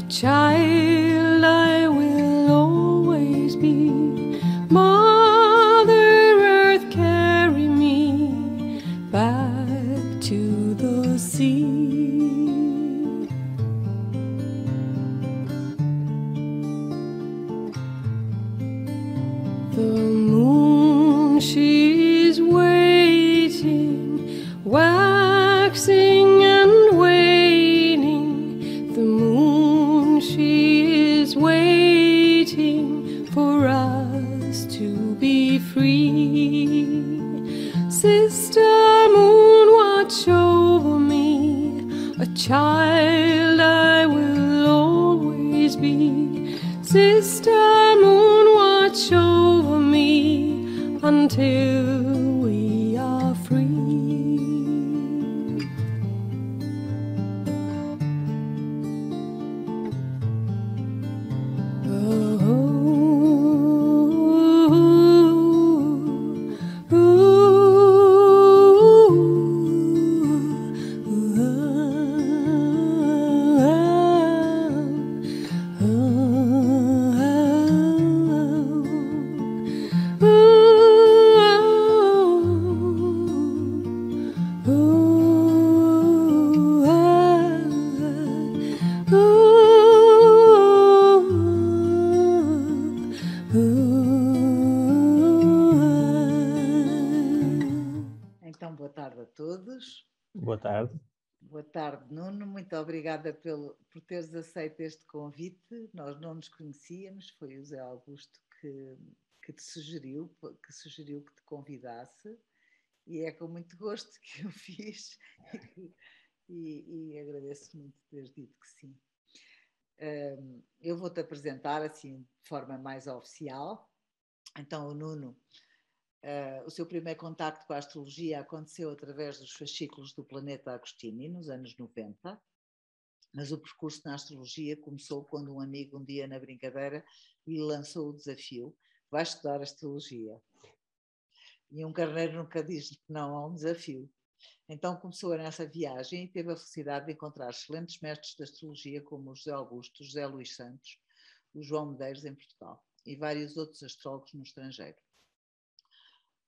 child I will always be. Mother Earth, carry me back to the sea. The moon, she's waiting, waxing and waning. The moon, she is waiting for us to be free. Sister moon, watch over me, a child I will always be. Sister moon, watch over me until we are free. Então, boa tarde a todos. Boa tarde. Boa tarde, Nuno. Muito obrigada por teres aceito este convite. Nós não nos conhecíamos, foi o Zé Augusto que te sugeriu que te convidasse, e é com muito gosto que eu fiz e agradeço muito teres dito que sim. Eu vou-te apresentar assim de forma mais oficial. Então, o Nuno, o seu primeiro contacto com a astrologia aconteceu através dos fascículos do Planeta Agostini, nos anos 90, mas o percurso na astrologia começou quando um amigo, um dia na brincadeira, lhe lançou o desafio: vai estudar astrologia. E um carneiro nunca diz não a um desafio. Então começou nessa viagem e teve a felicidade de encontrar excelentes mestres de astrologia como o José Augusto, o José Luís Santos, o João Medeiros em Portugal e vários outros astrólogos no estrangeiro.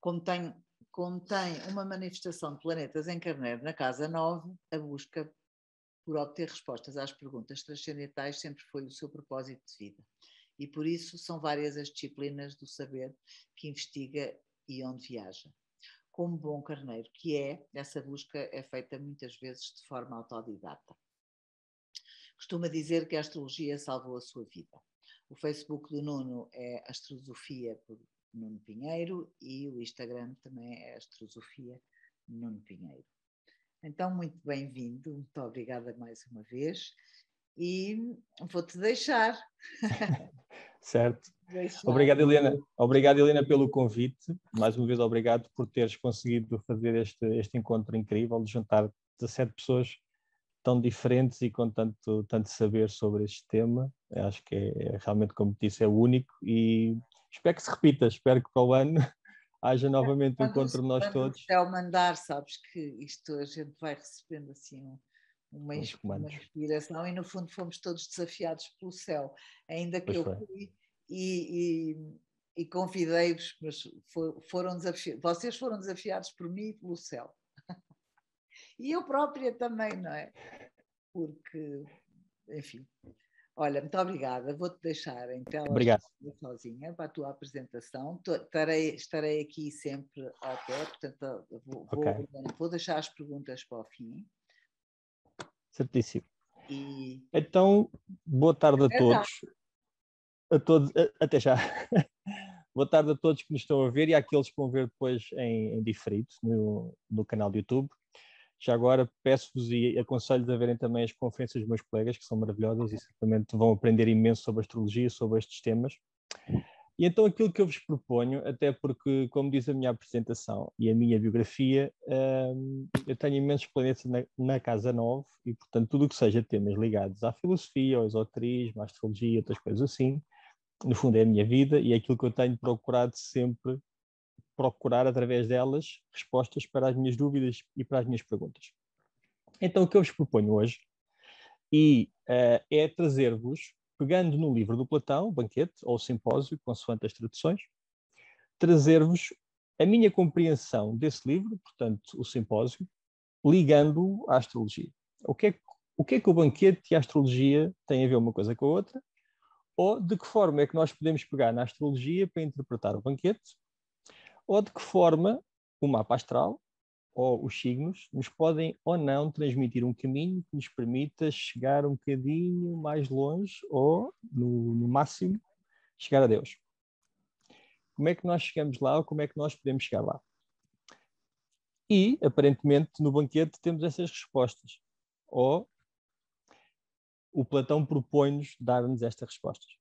Como tem uma manifestação de planetas em Carneiro na casa 9, a busca por obter respostas às perguntas transcendentais sempre foi o seu propósito de vida. E por isso são várias as disciplinas do saber que investiga e onde viaja. Como bom carneiro que é, essa busca é feita muitas vezes de forma autodidata. Costuma dizer que a astrologia salvou a sua vida. O Facebook do Nuno é Astrosofia por Nuno Pinheiro e o Instagram também é Astrosofia Nuno Pinheiro. Então, muito bem-vindo, muito obrigada mais uma vez e vou-te deixar. Certo. Obrigado, Helena. Obrigado, Helena, pelo convite. Mais uma vez, obrigado por teres conseguido fazer este encontro incrível, de juntar 17 pessoas tão diferentes e com tanto saber sobre este tema. Eu acho que é realmente, como disse, é único e espero que se repita. Espero que para o ano haja novamente um encontro de nós todos. Quando o céu mandar, sabes que isto a gente vai recebendo assim uma inspiração e no fundo fomos todos desafiados pelo céu, ainda que eu fui e convidei-vos, mas vocês foram desafiados por mim e pelo céu. E eu própria também, não é? Porque, enfim. Olha, muito obrigada. Vou-te deixar em tela sozinha para a tua apresentação. Estarei aqui sempre ao pé, portanto vou deixar as perguntas para o fim. Certíssimo. Então, boa tarde a todos. Até já. Boa tarde a todos que nos estão a ver e àqueles que vão ver depois em diferido no canal do YouTube. Já agora peço-vos e aconselho-vos a verem também as conferências dos meus colegas, que são maravilhosas e certamente vão aprender imenso sobre astrologia, sobre estes temas. E então aquilo que eu vos proponho, até porque, como diz a minha apresentação e a minha biografia, eu tenho imensos planetas na casa 9 e, portanto, tudo o que seja temas ligados à filosofia, ao esoterismo, à astrologia, outras coisas assim, no fundo é a minha vida e é aquilo que eu tenho procurado sempre procurar através delas respostas para as minhas dúvidas e para as minhas perguntas. Então o que eu vos proponho hoje E é trazer-vos, pegando no livro do Platão, o Banquete, ou o Simpósio, consoante as traduções, trazer-vos a minha compreensão desse livro, portanto, o Simpósio, ligando-o à astrologia. O que é que o Banquete e a astrologia têm a ver uma coisa com a outra? Ou de que forma é que nós podemos pegar na astrologia para interpretar o Banquete? Ou de que forma o mapa astral ou os signos nos podem ou não transmitir um caminho que nos permita chegar um bocadinho mais longe ou, no máximo, chegar a Deus. Como é que nós chegamos lá ou como é que nós podemos chegar lá? E, aparentemente, no Banquete temos essas respostas. Ou o Platão propõe-nos dar-nos estas respostas.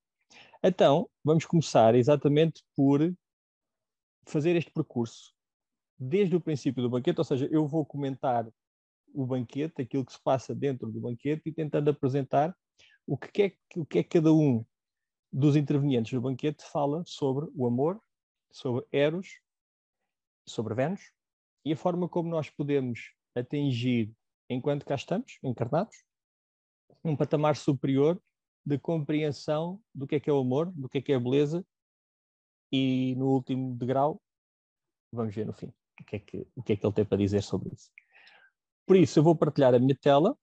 Então, vamos começar exatamente por fazer este percurso desde o princípio do Banquete, ou seja, eu vou comentar o Banquete, aquilo que se passa dentro do Banquete e tentando apresentar o que é que cada um dos intervenientes do Banquete fala sobre o amor, sobre Eros, sobre Vênus e a forma como nós podemos atingir, enquanto cá estamos, encarnados, um patamar superior de compreensão do que é o amor, do que é a beleza e, no último degrau, vamos ver no fim o que é que ele tem para dizer sobre isso. Por isso, eu vou partilhar a minha tela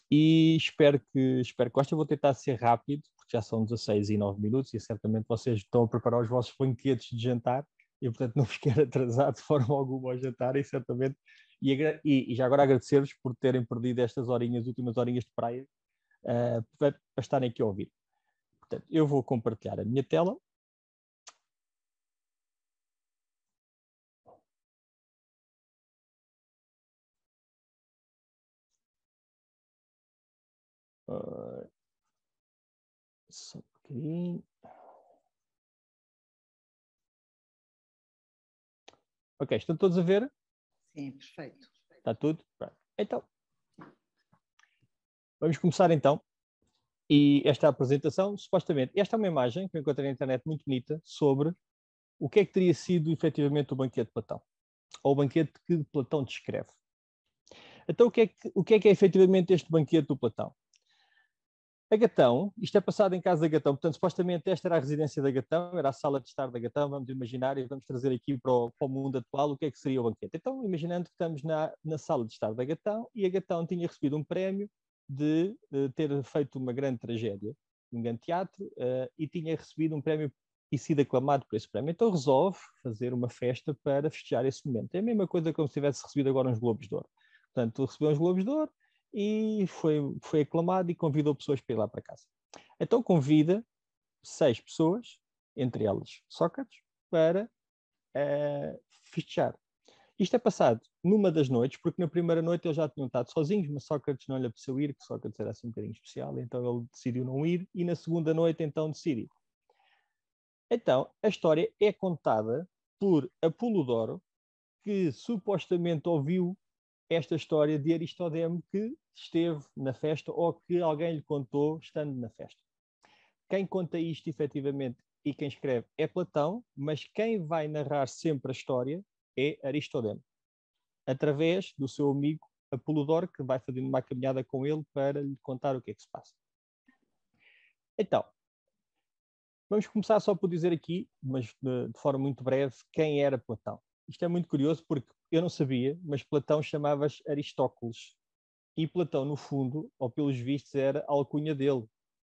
e espero que gostem. Eu vou tentar ser rápido, porque já são 16 e 9 minutos e certamente vocês estão a preparar os vossos banquetes de jantar e, portanto, não vos quero atrasar de forma alguma ao jantar e certamente... E já agora agradecer-vos por terem perdido estas últimas horinhas de praia, para estarem aqui a ouvir. Portanto, eu vou compartilhar a minha tela. Só um bocadinho. Ok, estão todos a ver? Sim, perfeito. Está tudo? Pronto. Então, vamos começar então. E esta apresentação, supostamente, esta é uma imagem que eu encontrei na internet muito bonita sobre o que é que teria sido efetivamente o Banquete de Platão, ou o banquete que Platão descreve. Então, o que é efetivamente este banquete do Platão? A Gatão, isto é passado em casa da Gatão, portanto, supostamente esta era a residência da Gatão, era a sala de estar da Gatão, vamos imaginar e vamos trazer aqui para o mundo atual o que é que seria o banquete. Então, imaginando que estamos na sala de estar da Gatão e a Gatão tinha recebido um prémio de ter feito uma grande tragédia, um grande teatro, e tinha recebido um prémio e sido aclamado por esse prémio. Então resolve fazer uma festa para festejar esse momento. É a mesma coisa como se tivesse recebido agora uns Globos de Ouro. Portanto, recebeu uns Globos de Ouro, e foi aclamado e convidou pessoas para ir lá para casa. Então convida 6 pessoas, entre elas Sócrates, para festejar. Isto é passado numa das noites, porque na primeira noite eles já tinham estado sozinhos, mas Sócrates não lhe apeteceu ir, que Sócrates era assim um bocadinho especial, então ele decidiu não ir, e na segunda noite então decidiu. Então, a história é contada por Apolodoro, que supostamente ouviu esta história de Aristodemo que esteve na festa ou que alguém lhe contou estando na festa. Quem conta isto efetivamente e quem escreve é Platão, mas quem vai narrar sempre a história é Aristodemo, através do seu amigo Apolodoro, que vai fazendo uma caminhada com ele para lhe contar o que é que se passa. Então, vamos começar só por dizer aqui, mas de forma muito breve, quem era Platão. Isto é muito curioso porque eu não sabia, mas Platão chamava-se Aristóteles. E Platão, no fundo, ou pelos vistos, era a alcunha dele.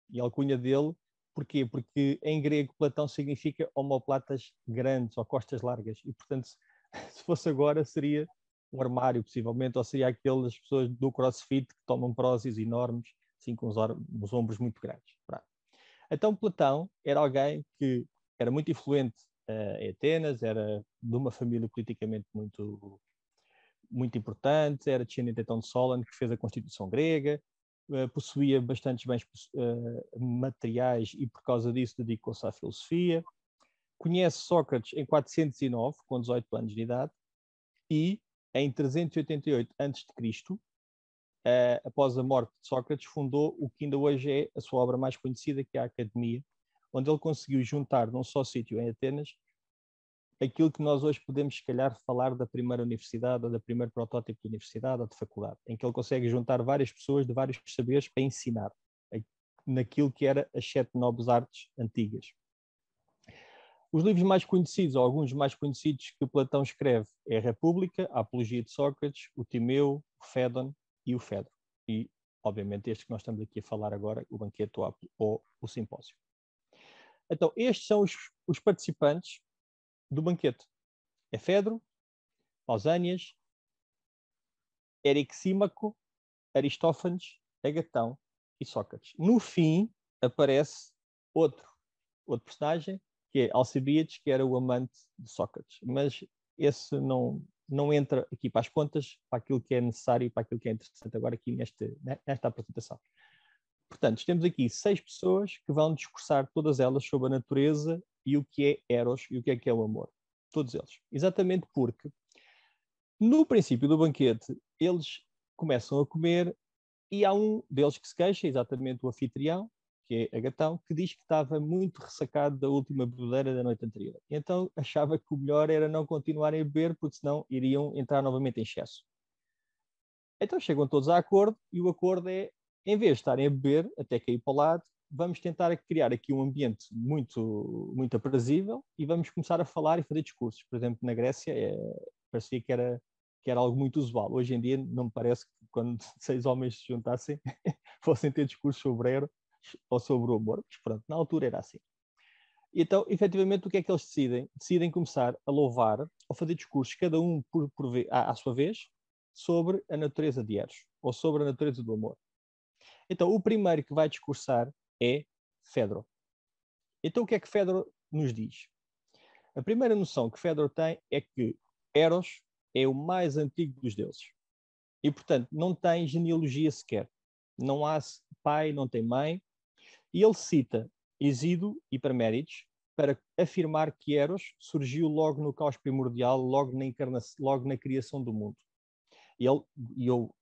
E a alcunha dele, porquê? Porque em grego Platão significa omoplatas grandes ou costas largas. E, portanto, se fosse agora, seria um armário, possivelmente, ou seria aquelas pessoas do crossfit que tomam prósis enormes, assim com os ombros muito grandes. Pronto. Então, Platão era alguém que era muito influente em Atenas, era de uma família politicamente muito importante, era descendente então de Solon, que fez a Constituição grega, possuía bastantes bens materiais e por causa disso dedicou-se à filosofia. Conhece Sócrates em 409, com 18 anos de idade, e em 388 a.C., após a morte de Sócrates, fundou o que ainda hoje é a sua obra mais conhecida, que é a Academia, onde ele conseguiu juntar num só sítio em Atenas aquilo que nós hoje podemos, se calhar, falar da primeira universidade, ou da primeira protótipo de universidade ou de faculdade, em que ele consegue juntar várias pessoas de vários saberes para ensinar naquilo que era as 7 nobres artes antigas. Os livros mais conhecidos, ou alguns mais conhecidos que Platão escreve, é a República, a Apologia de Sócrates, o Timeu, o Fédon e o Fedro. E, obviamente, este que nós estamos aqui a falar agora, o Banquete ou o Simpósio. Então, estes são os participantes do banquete. É Fedro, Pausânias, Erixímaco, Aristófanes, Agatão e Sócrates. No fim, aparece outro personagem, que é Alcibíades, que era o amante de Sócrates. Mas esse não entra aqui para as contas, para aquilo que é necessário e para aquilo que é interessante agora aqui nesta apresentação. Portanto, temos aqui 6 pessoas que vão discursar todas elas sobre a natureza e o que é Eros e o que é o amor. Todos eles. Exatamente porque, no princípio do banquete, eles começam a comer e há um deles que se queixa, exatamente o anfitrião, que é Agatão, que diz que estava muito ressacado da última bebedeira da noite anterior. Então achava que o melhor era não continuarem a beber, porque senão iriam entrar novamente em excesso. Então chegam todos a acordo, e o acordo é, em vez de estarem a beber, até cair para o lado, vamos tentar criar aqui um ambiente muito, muito aprazível e vamos começar a falar e fazer discursos. Por exemplo, na Grécia, parecia que era algo muito usual. Hoje em dia, não me parece que quando 6 homens se juntassem, fossem ter discursos sobre Eros ou sobre o amor. Mas pronto, na altura era assim. Então, efetivamente, o que é que eles decidem? Decidem começar a louvar ou fazer discursos, cada um à sua vez, sobre a natureza de Eros ou sobre a natureza do amor. Então, o primeiro que vai discursar é Fedro. Então, o que é que Fedro nos diz? A primeira noção que Fedro tem é que Eros é o mais antigo dos deuses. E, portanto, não tem genealogia sequer. Não há pai, não tem mãe. E ele cita Hesíodo e Parménides para afirmar que Eros surgiu logo no caos primordial, logo na criação do mundo. E eu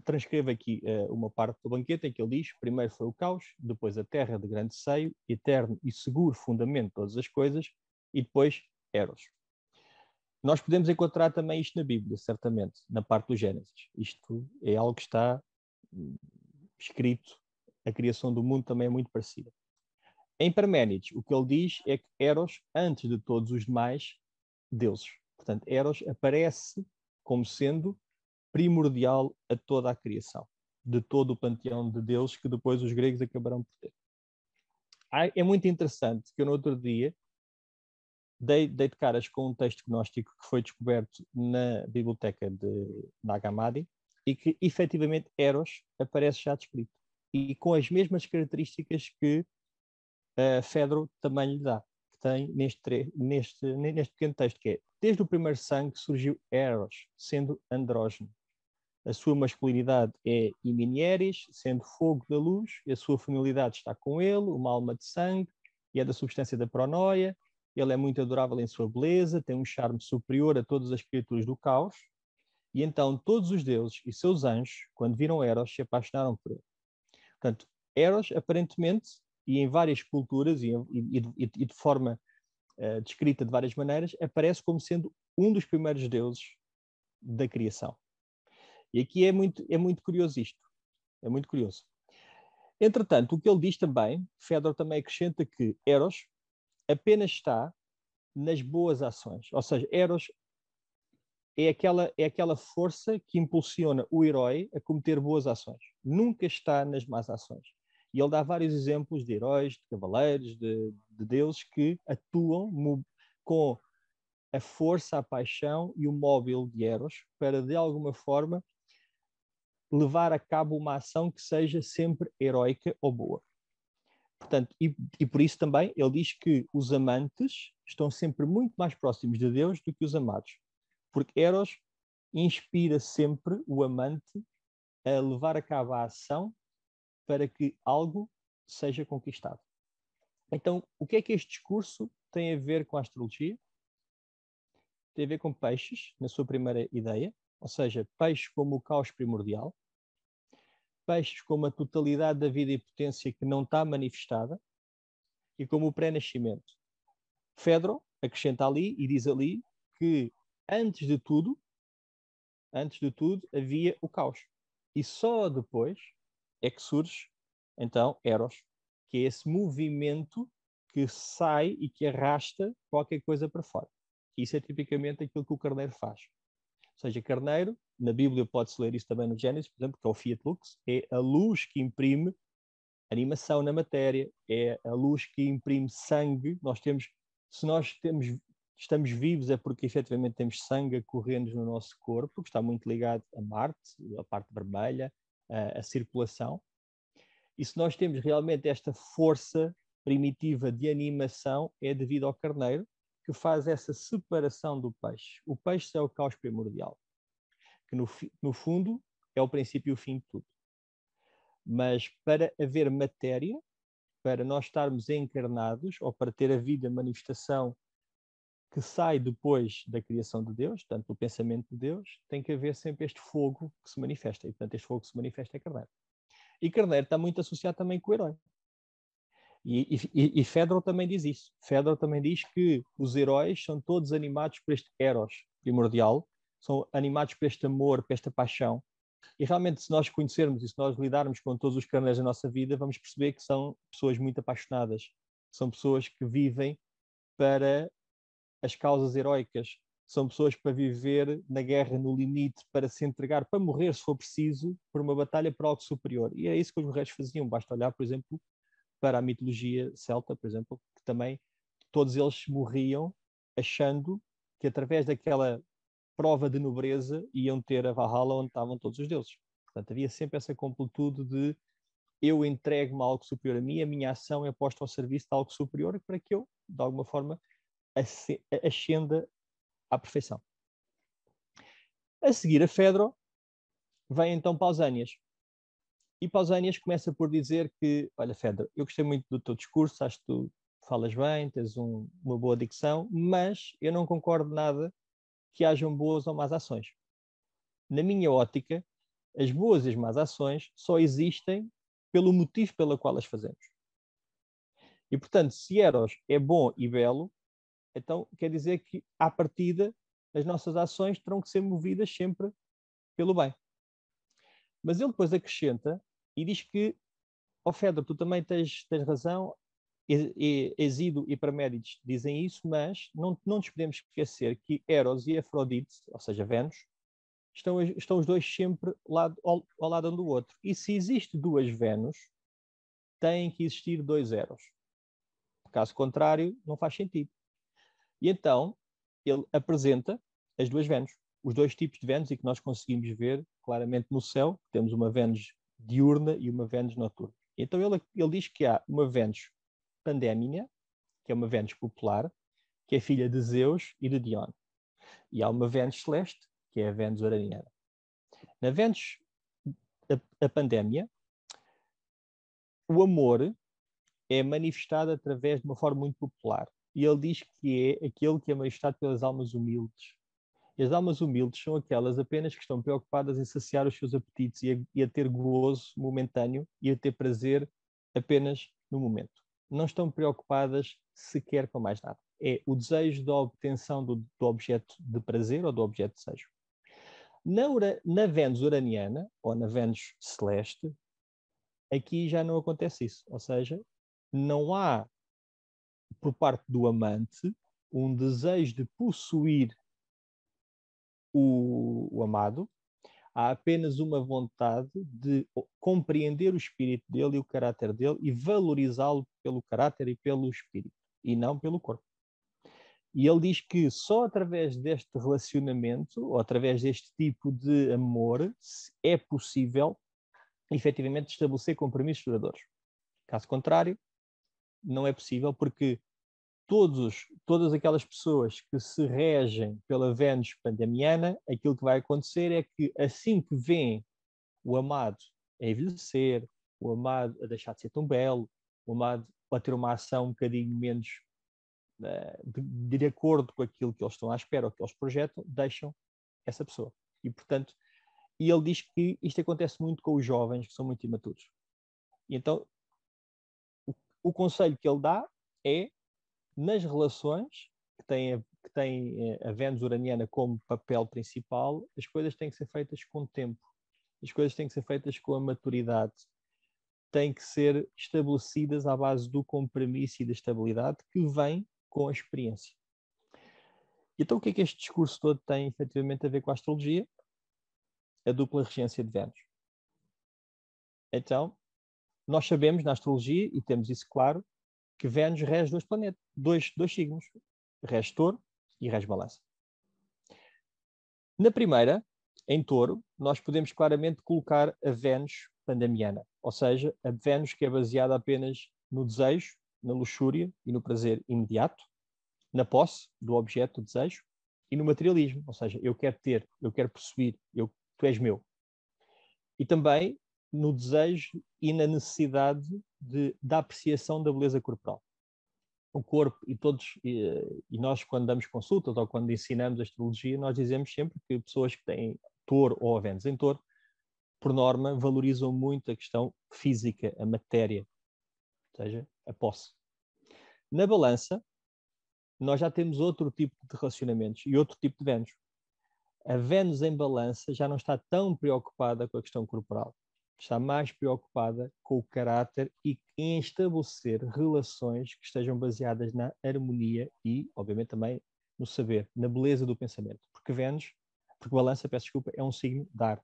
transcrevo aqui uma parte do banquete em que ele diz: primeiro foi o caos, depois a terra de grande seio, eterno e seguro fundamento de todas as coisas, e depois Eros. Nós podemos encontrar também isto na Bíblia, certamente, na parte do Gênesis. Isto é algo que está escrito, a criação do mundo também é muito parecida. Em Parménides, o que ele diz é que Eros, antes de todos os demais deuses. Portanto, Eros aparece como sendo primordial a toda a criação, de todo o panteão de deuses que depois os gregos acabarão por ter. É muito interessante que eu no outro dia dei de caras com um texto gnóstico que foi descoberto na biblioteca de Nag Hammadi e que efetivamente Eros aparece já descrito e com as mesmas características que Fedro também lhe dá, que tem neste pequeno texto, que é: desde o primeiro sangue surgiu Eros, sendo andrógeno. A sua masculinidade é Iminieres, sendo fogo da luz, e a sua feminilidade está com ele, uma alma de sangue, e é da substância da pronoia. Ele é muito adorável em sua beleza, tem um charme superior a todas as criaturas do caos, e então todos os deuses e seus anjos, quando viram Eros, se apaixonaram por ele. Portanto, Eros, aparentemente, e em várias culturas, e de forma descrita de várias maneiras, aparece como sendo um dos primeiros deuses da criação. E aqui é muito curioso isto. É muito curioso. Entretanto, o que ele diz também, Fedro também acrescenta que Eros apenas está nas boas ações. Ou seja, Eros é aquela força que impulsiona o herói a cometer boas ações. Nunca está nas más ações. E ele dá vários exemplos de heróis, de cavaleiros, de deuses que atuam com a força, a paixão e o móvel de Eros para, de alguma forma, levar a cabo uma ação que seja sempre heroica ou boa. Portanto, e por isso também ele diz que os amantes estão sempre muito mais próximos de Deus do que os amados. Porque Eros inspira sempre o amante a levar a cabo a ação para que algo seja conquistado. Então, o que é que este discurso tem a ver com a astrologia? Tem a ver com peixes, na sua primeira ideia, ou seja, peixes como o caos primordial, peixes como a totalidade da vida e potência que não está manifestada, e como o pré-nascimento. Fedro acrescenta ali e diz ali que antes de tudo havia o caos. E só depois é que surge, então, Eros, que é esse movimento que sai e que arrasta qualquer coisa para fora. Isso é tipicamente aquilo que o carneiro faz. Ou seja, carneiro, na Bíblia pode-se ler isso também no Gênesis, por exemplo, que é o Fiat Lux, é a luz que imprime animação na matéria, é a luz que imprime sangue. Se nós estamos vivos é porque efetivamente temos sangue a correr-nos no nosso corpo, que está muito ligado a Marte, a parte vermelha, a circulação. E se nós temos realmente esta força primitiva de animação, é devido ao carneiro, que faz essa separação do peixe. O peixe é o caos primordial, que no fundo é o princípio e o fim de tudo. Mas para haver matéria, para nós estarmos encarnados, ou para ter a vida, a manifestação que sai depois da criação de Deus, portanto, do pensamento de Deus, tem que haver sempre este fogo que se manifesta. E, portanto, este fogo que se manifesta é carneiro. E carneiro está muito associado também com o herói. E Fedro também diz isso. Fedro também diz que os heróis são todos animados por este eros primordial, são animados por este amor, por esta paixão. E realmente, se nós conhecermos e se nós lidarmos com todos os carneiros da nossa vida, vamos perceber que são pessoas muito apaixonadas. São pessoas que vivem para as causas heroicas. São pessoas para viver na guerra, no limite, para se entregar, para morrer, se for preciso, por uma batalha por algo superior. E é isso que os guerreiros faziam. Basta olhar, por exemplo, para a mitologia celta, por exemplo, que também todos eles morriam achando que através daquela prova de nobreza iam ter a Valhalla onde estavam todos os deuses. Portanto, havia sempre essa completude de eu entrego-me a algo superior a mim, a minha ação é posta ao serviço de algo superior para que eu, de alguma forma, ascenda à perfeição. A seguir a Fedro, vem então Pausanias. E Pausanias começa por dizer que, olha, Fedro, eu gostei muito do teu discurso, acho que tu falas bem, tens uma boa dicção, mas eu não concordo nada que hajam boas ou más ações. Na minha ótica, as boas e as más ações só existem pelo motivo pelo qual as fazemos. E, portanto, se Eros é bom e belo, então quer dizer que, à partida, as nossas ações terão que ser movidas sempre pelo bem. Mas ele depois acrescenta e diz que, ó Fedro, tu também tens razão, Hesíodo e Parménides dizem isso, mas não nos podemos esquecer que Eros e Afrodite, ou seja, Vênus, estão os dois sempre ao lado um do outro. E se existe duas Vênus, tem que existir dois Eros. Caso contrário, não faz sentido. E então, ele apresenta as duas Vênus, os dois tipos de Vênus, e que nós conseguimos ver claramente no céu. Temos uma Vênus diurna e uma Vênus noturna. Então ele diz que há uma Vênus pandémia, que é uma Vênus popular, que é filha de Zeus e de Dione. E há uma Vênus celeste, que é a Vênus uraniana. Na Vênus, a pandémia, o amor é manifestado através de uma forma muito popular. E ele diz que é aquele que é manifestado pelas almas humildes. E as almas humildes são aquelas apenas que estão preocupadas em saciar os seus apetites e a ter gozo momentâneo e a ter prazer apenas no momento. Não estão preocupadas sequer com mais nada. É o desejo da obtenção do objeto de prazer ou do objeto de desejo. Na Vênus uraniana, ou na Vênus celeste, aqui já não acontece isso. Ou seja, não há, por parte do amante, um desejo de possuir o amado. Há apenas uma vontade de compreender o espírito dele e o caráter dele e valorizá-lo pelo caráter e pelo espírito, e não pelo corpo. E ele diz que só através deste relacionamento, ou através deste tipo de amor, é possível, efetivamente, estabelecer compromissos duradouros. Caso contrário, não é possível, porque todas aquelas pessoas que se regem pela Vênus pandemiana, aquilo que vai acontecer é que, assim que vêem o amado a envelhecer, o amado a deixar de ser tão belo, o amado a ter uma ação um bocadinho menos de acordo com aquilo que eles estão à espera ou que eles projetam, deixam essa pessoa. E, portanto, ele diz que isto acontece muito com os jovens que são muito imaturos. E então, o conselho que ele dá é, nas relações, que tem a Vênus uraniana como papel principal, as coisas têm que ser feitas com tempo. As coisas têm que ser feitas com a maturidade. Têm que ser estabelecidas à base do compromisso e da estabilidade que vem com a experiência. Então, o que é que este discurso todo tem efetivamente a ver com a astrologia? A dupla regência de Vênus. Então, nós sabemos na astrologia, e temos isso claro, que Vênus rege dois planetas, dois signos, rege Touro e rege Balança. Na primeira, em Touro, nós podemos claramente colocar a Vênus pandamiana, ou seja, a Vênus que é baseada apenas no desejo, na luxúria e no prazer imediato, na posse do objeto do desejo e no materialismo, ou seja, eu quero ter, eu quero possuir, tu és meu. E também no desejo e na necessidade da apreciação da beleza corporal. O corpo e nós quando damos consultas ou quando ensinamos astrologia, nós dizemos sempre que pessoas que têm Touro ou a Vênus em Touro, por norma, valorizam muito a questão física, a matéria, ou seja, a posse. Na Balança, nós já temos outro tipo de relacionamentos e outro tipo de Vênus. A Vênus em Balança já não está tão preocupada com a questão corporal. Está mais preocupada com o caráter e em estabelecer relações que estejam baseadas na harmonia e, obviamente, também no saber, na beleza do pensamento. Porque Balança, peço desculpa, é um signo de ar,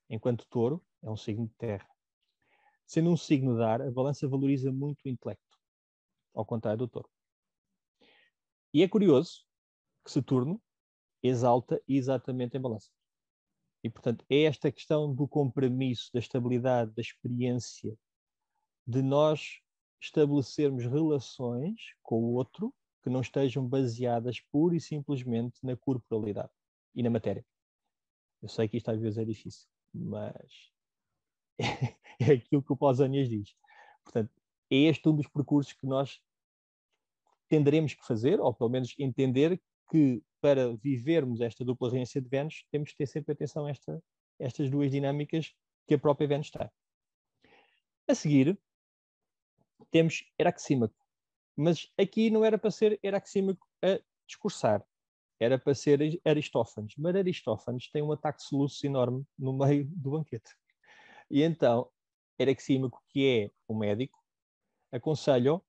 enquanto Touro é um signo de terra. Sendo um signo de ar, a Balança valoriza muito o intelecto, ao contrário do Touro. E é curioso que Saturno exalta exatamente em Balança. E, portanto, é esta questão do compromisso, da estabilidade, da experiência, de nós estabelecermos relações com o outro que não estejam baseadas pura e simplesmente na corporalidade e na matéria. Eu sei que isto às vezes é difícil, mas é aquilo que o Pausanias diz. Portanto, é este um dos percursos que nós tenderemos que fazer, ou pelo menos entender que para vivermos esta dupla regência de Vênus, temos que ter sempre atenção a estas duas dinâmicas que a própria Vênus tem. A seguir, temos Eraxímaco. Mas aqui não era para ser Eraxímaco a discursar, era para ser Aristófanes. Mas Aristófanes tem um ataque de soluço enorme no meio do banquete. E então, Eraxímaco, que é um médico, aconselha-o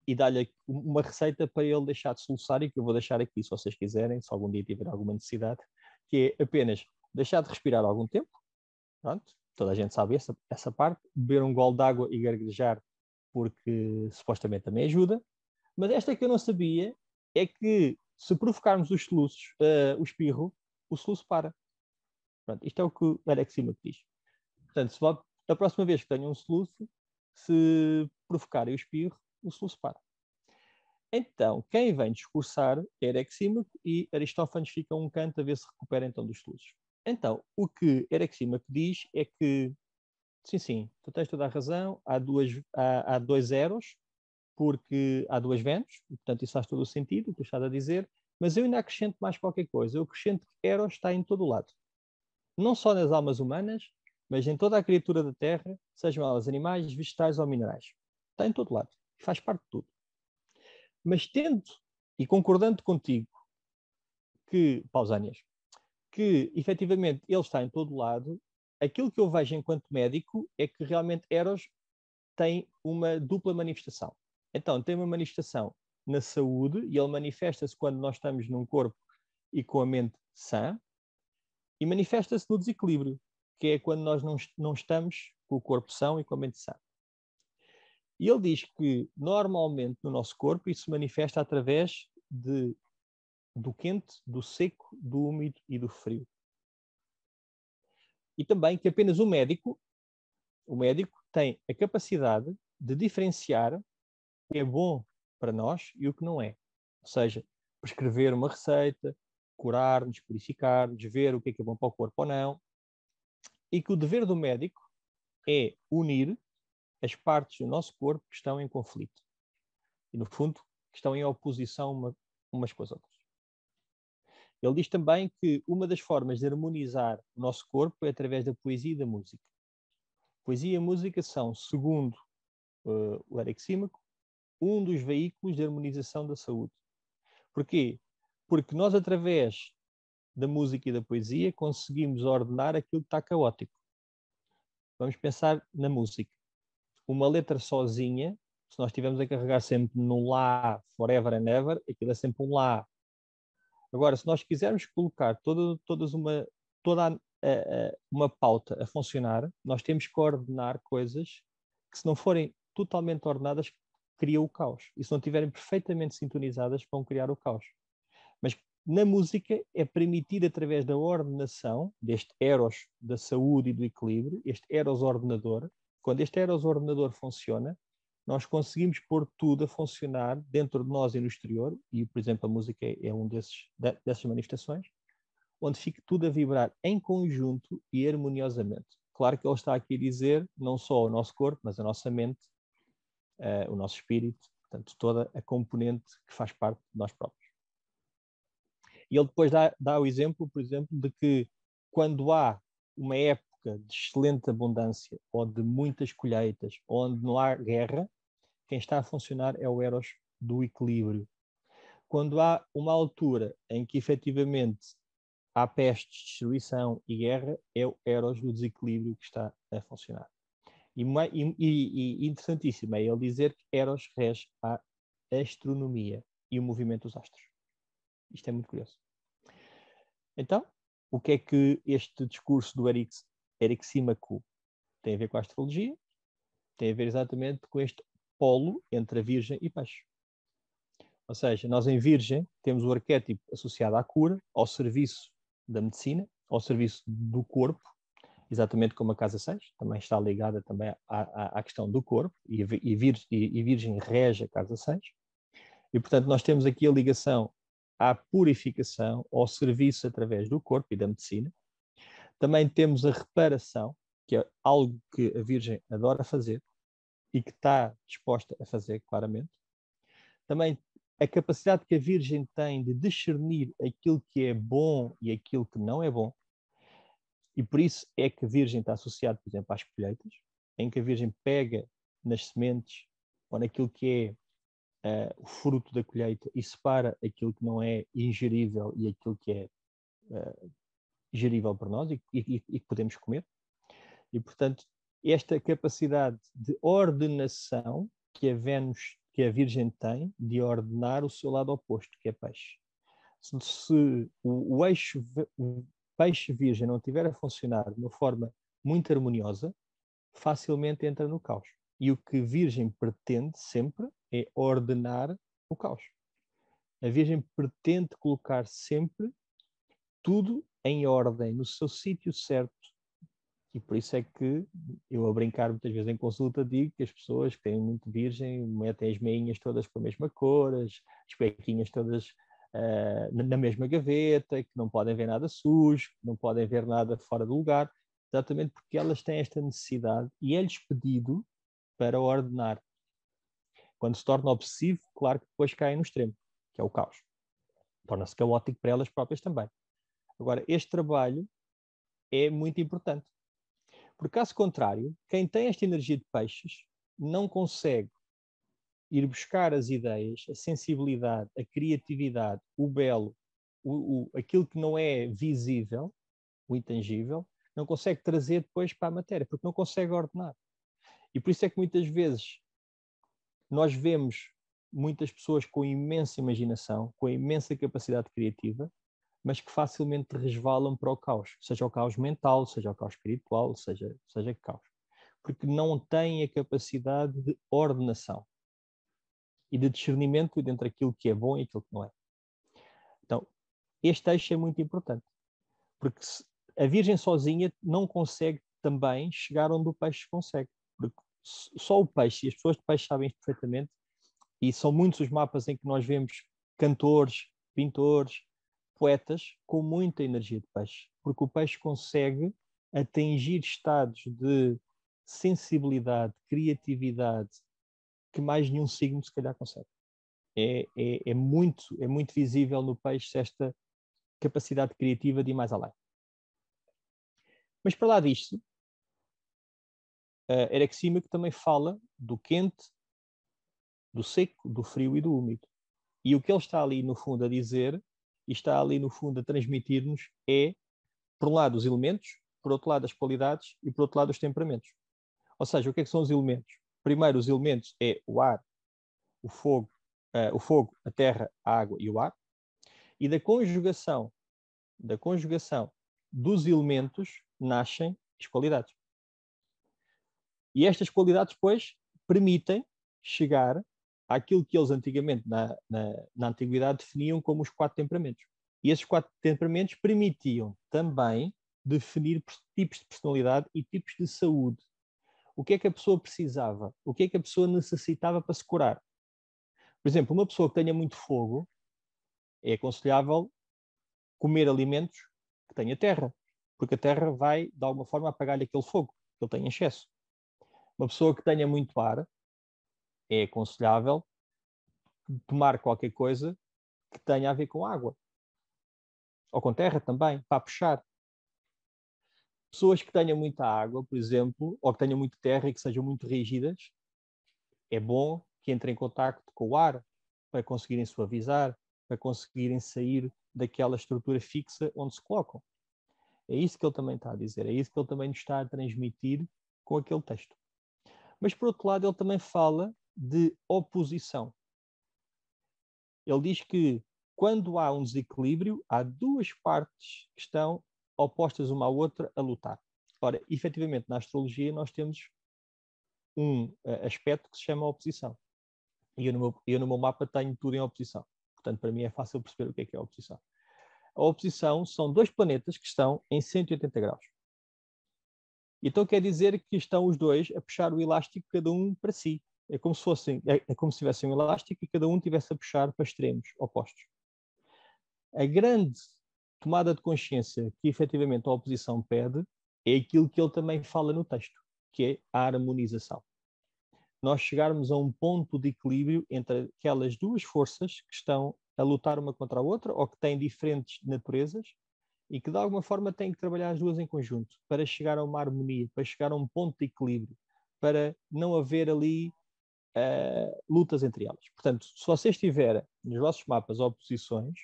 e dá-lhe uma receita para ele deixar de soluçar, e que eu vou deixar aqui, se vocês quiserem, se algum dia tiver alguma necessidade, que é apenas deixar de respirar algum tempo, pronto, toda a gente sabe essa parte, beber um gole de água e gargarejar, porque supostamente também ajuda, mas esta que eu não sabia é que se provocarmos os soluços, o espirro, o soluço para. Pronto, isto é o que o Eraxímaco diz. Portanto, a próxima vez que tenham um soluço, se provocarem o espirro, o soluço para. Então, quem vem discursar é Eraxímaco e Aristófanes fica um canto a ver se recupera então dos soluços. Então, o que Eraxímaco diz é que, sim, tu tens toda a razão, há dois eros, porque há duas Vênus, e portanto isso faz todo o sentido, o que tu estás a dizer, mas eu ainda acrescento mais qualquer coisa. Eu acrescento que Eros está em todo o lado. Não só nas almas humanas, mas em toda a criatura da Terra, sejam elas animais, vegetais ou minerais. Está em todo lado, faz parte de tudo. Mas tendo e concordando contigo que, Pausanias, que efetivamente ele está em todo lado, aquilo que eu vejo enquanto médico é que realmente Eros tem uma dupla manifestação. Então, tem uma manifestação na saúde, e ele manifesta-se quando nós estamos num corpo e com a mente sã, e manifesta-se no desequilíbrio, que é quando nós não estamos com o corpo são e com a mente sã. E ele diz que, normalmente, no nosso corpo, isso se manifesta através do quente, do seco, do úmido e do frio. E também que apenas o médico tem a capacidade de diferenciar o que é bom para nós e o que não é. Ou seja, prescrever uma receita, curar-nos, purificar-nos, ver o que é bom para o corpo ou não. E que o dever do médico é unir as partes do nosso corpo que estão em conflito. E, no fundo, que estão em oposição umas com as outras. Ele diz também que uma das formas de harmonizar o nosso corpo é através da poesia e da música. Poesia e música são, segundo o Eraxímaco, um dos veículos de harmonização da saúde. Porquê? Porque nós, através da música e da poesia, conseguimos ordenar aquilo que está caótico. Vamos pensar na música. Uma letra sozinha, se nós estivermos a carregar sempre no Lá, forever and ever, aquilo é sempre um Lá. Agora, se nós quisermos colocar toda uma pauta a funcionar, nós temos que ordenar coisas que, se não forem totalmente ordenadas, criam o caos. E se não estiverem perfeitamente sintonizadas, vão criar o caos. Mas na música é permitido, através da ordenação, deste eros da saúde e do equilíbrio, este eros ordenador, quando este eros ordenador funciona, nós conseguimos pôr tudo a funcionar dentro de nós e no exterior, e, por exemplo, a música é dessas manifestações, onde fica tudo a vibrar em conjunto e harmoniosamente. Claro que ele está aqui a dizer não só o nosso corpo, mas a nossa mente, o nosso espírito, portanto, toda a componente que faz parte de nós próprios. E ele depois dá o exemplo, por exemplo, de que quando há uma época de excelente abundância ou de muitas colheitas, onde não há guerra, quem está a funcionar é o eros do equilíbrio. Quando há uma altura em que efetivamente há pestes, destruição e guerra, é o eros do desequilíbrio que está a funcionar. E interessantíssimo é ele dizer que eros rege a astronomia e o movimento dos astros. Isto é muito curioso. Então, o que é que este discurso do Eric Simaku tem a ver com a astrologia? Tem a ver exatamente com este polo entre a Virgem e Peixe. Ou seja, nós em Virgem temos o arquétipo associado à cura, ao serviço da medicina, ao serviço do corpo, exatamente como a Casa 6, também está ligada também à questão do corpo, e Virgem rege a Casa 6. E, portanto, nós temos aqui a ligação à purificação, ao serviço através do corpo e da medicina. Também temos a reparação, que é algo que a Virgem adora fazer e que está disposta a fazer claramente. Também a capacidade que a Virgem tem de discernir aquilo que é bom e aquilo que não é bom. E por isso é que a Virgem está associada, por exemplo, às colheitas, em que a Virgem pega nas sementes ou naquilo que é o fruto da colheita e separa aquilo que não é ingerível e aquilo que é gerível para nós e que podemos comer. E, portanto, esta capacidade de ordenação que a Vênus, que a Virgem tem, de ordenar o seu lado oposto, que é peixe. Se o eixo peixe-virgem não estiver a funcionar de uma forma muito harmoniosa, facilmente entra no caos. E o que Virgem pretende sempre é ordenar o caos. A Virgem pretende colocar sempre tudo em ordem, no seu sítio certo. E por isso é que eu, a brincar muitas vezes em consulta, digo que as pessoas que têm muito Virgem metem as meinhas todas com a mesma cor, as cuequinhas todas na mesma gaveta, que não podem ver nada sujo, que não podem ver nada fora do lugar, exatamente porque elas têm esta necessidade e é-lhes pedido para ordenar. Quando se torna obsessivo, claro que depois cai no extremo, que é o caos. Torna-se caótico para elas próprias também. Agora, este trabalho é muito importante. Porque, caso contrário, quem tem esta energia de peixes não consegue ir buscar as ideias, a sensibilidade, a criatividade, o belo, aquilo que não é visível, o intangível, não consegue trazer depois para a matéria, porque não consegue ordenar. E por isso é que muitas vezes nós vemos muitas pessoas com imensa imaginação, com imensa capacidade criativa, mas que facilmente resvalam para o caos, seja o caos mental, seja o caos espiritual, seja que caos. Porque não têm a capacidade de ordenação e de discernimento entre aquilo que é bom e aquilo que não é. Então, este eixo é muito importante, porque a Virgem sozinha não consegue também chegar onde o peixe consegue, porque só o peixe, e as pessoas de peixe sabem isto perfeitamente, e são muitos os mapas em que nós vemos cantores, pintores, poetas com muita energia de peixe, porque o peixe consegue atingir estados de sensibilidade, criatividade, que mais nenhum signo se calhar consegue. É muito visível no peixe esta capacidade criativa de ir mais além. Mas para lá disto, Erecsímaco também fala do quente, do seco, do frio e do úmido. E o que ele está ali, no fundo, a dizer, e está ali, no fundo, a transmitir-nos é, por um lado, os elementos, por outro lado, as qualidades e, por outro lado, os temperamentos. Ou seja, o que é que são os elementos? Primeiro, os elementos é o ar, o fogo, a terra, a água e o ar. E da conjugação dos elementos nascem as qualidades. E estas qualidades, depois, permitem chegar àquilo que eles antigamente, na antiguidade, definiam como os 4 temperamentos. E esses 4 temperamentos permitiam também definir tipos de personalidade e tipos de saúde. O que é que a pessoa precisava? O que é que a pessoa necessitava para se curar? Por exemplo, uma pessoa que tenha muito fogo, é aconselhável comer alimentos que tenha terra, porque a terra vai, de alguma forma, apagar-lhe aquele fogo que ele tem em excesso. Uma pessoa que tenha muito ar, é aconselhável tomar qualquer coisa que tenha a ver com água. Ou com terra também, para puxar. Pessoas que tenham muita água, por exemplo, ou que tenham muita terra e que sejam muito rígidas, é bom que entrem em contacto com o ar para conseguirem suavizar, para conseguirem sair daquela estrutura fixa onde se colocam. É isso que ele também está a dizer, é isso que ele também nos está a transmitir com aquele texto. Mas, por outro lado, ele também fala de oposição. Ele diz que, quando há um desequilíbrio, há 2 partes que estão opostas uma à outra a lutar. Ora, efetivamente, na astrologia nós temos um aspecto que se chama oposição. E eu no meu mapa tenho tudo em oposição. Portanto, para mim é fácil perceber o que é a oposição. A oposição são 2 planetas que estão em 180 graus. Então quer dizer que estão os 2 a puxar o elástico, cada um para si. É como se tivessem um elástico e cada um tivesse a puxar para extremos opostos. A grande tomada de consciência que efetivamente a oposição pede é aquilo que ele também fala no texto, que é a harmonização. Nós chegarmos a um ponto de equilíbrio entre aquelas 2 forças que estão a lutar uma contra a outra ou que têm diferentes naturezas e que de alguma forma têm que trabalhar as 2 em conjunto para chegar a uma harmonia, para chegar a um ponto de equilíbrio, para não haver ali lutas entre elas. Portanto, se vocês tiverem nos vossos mapas oposições,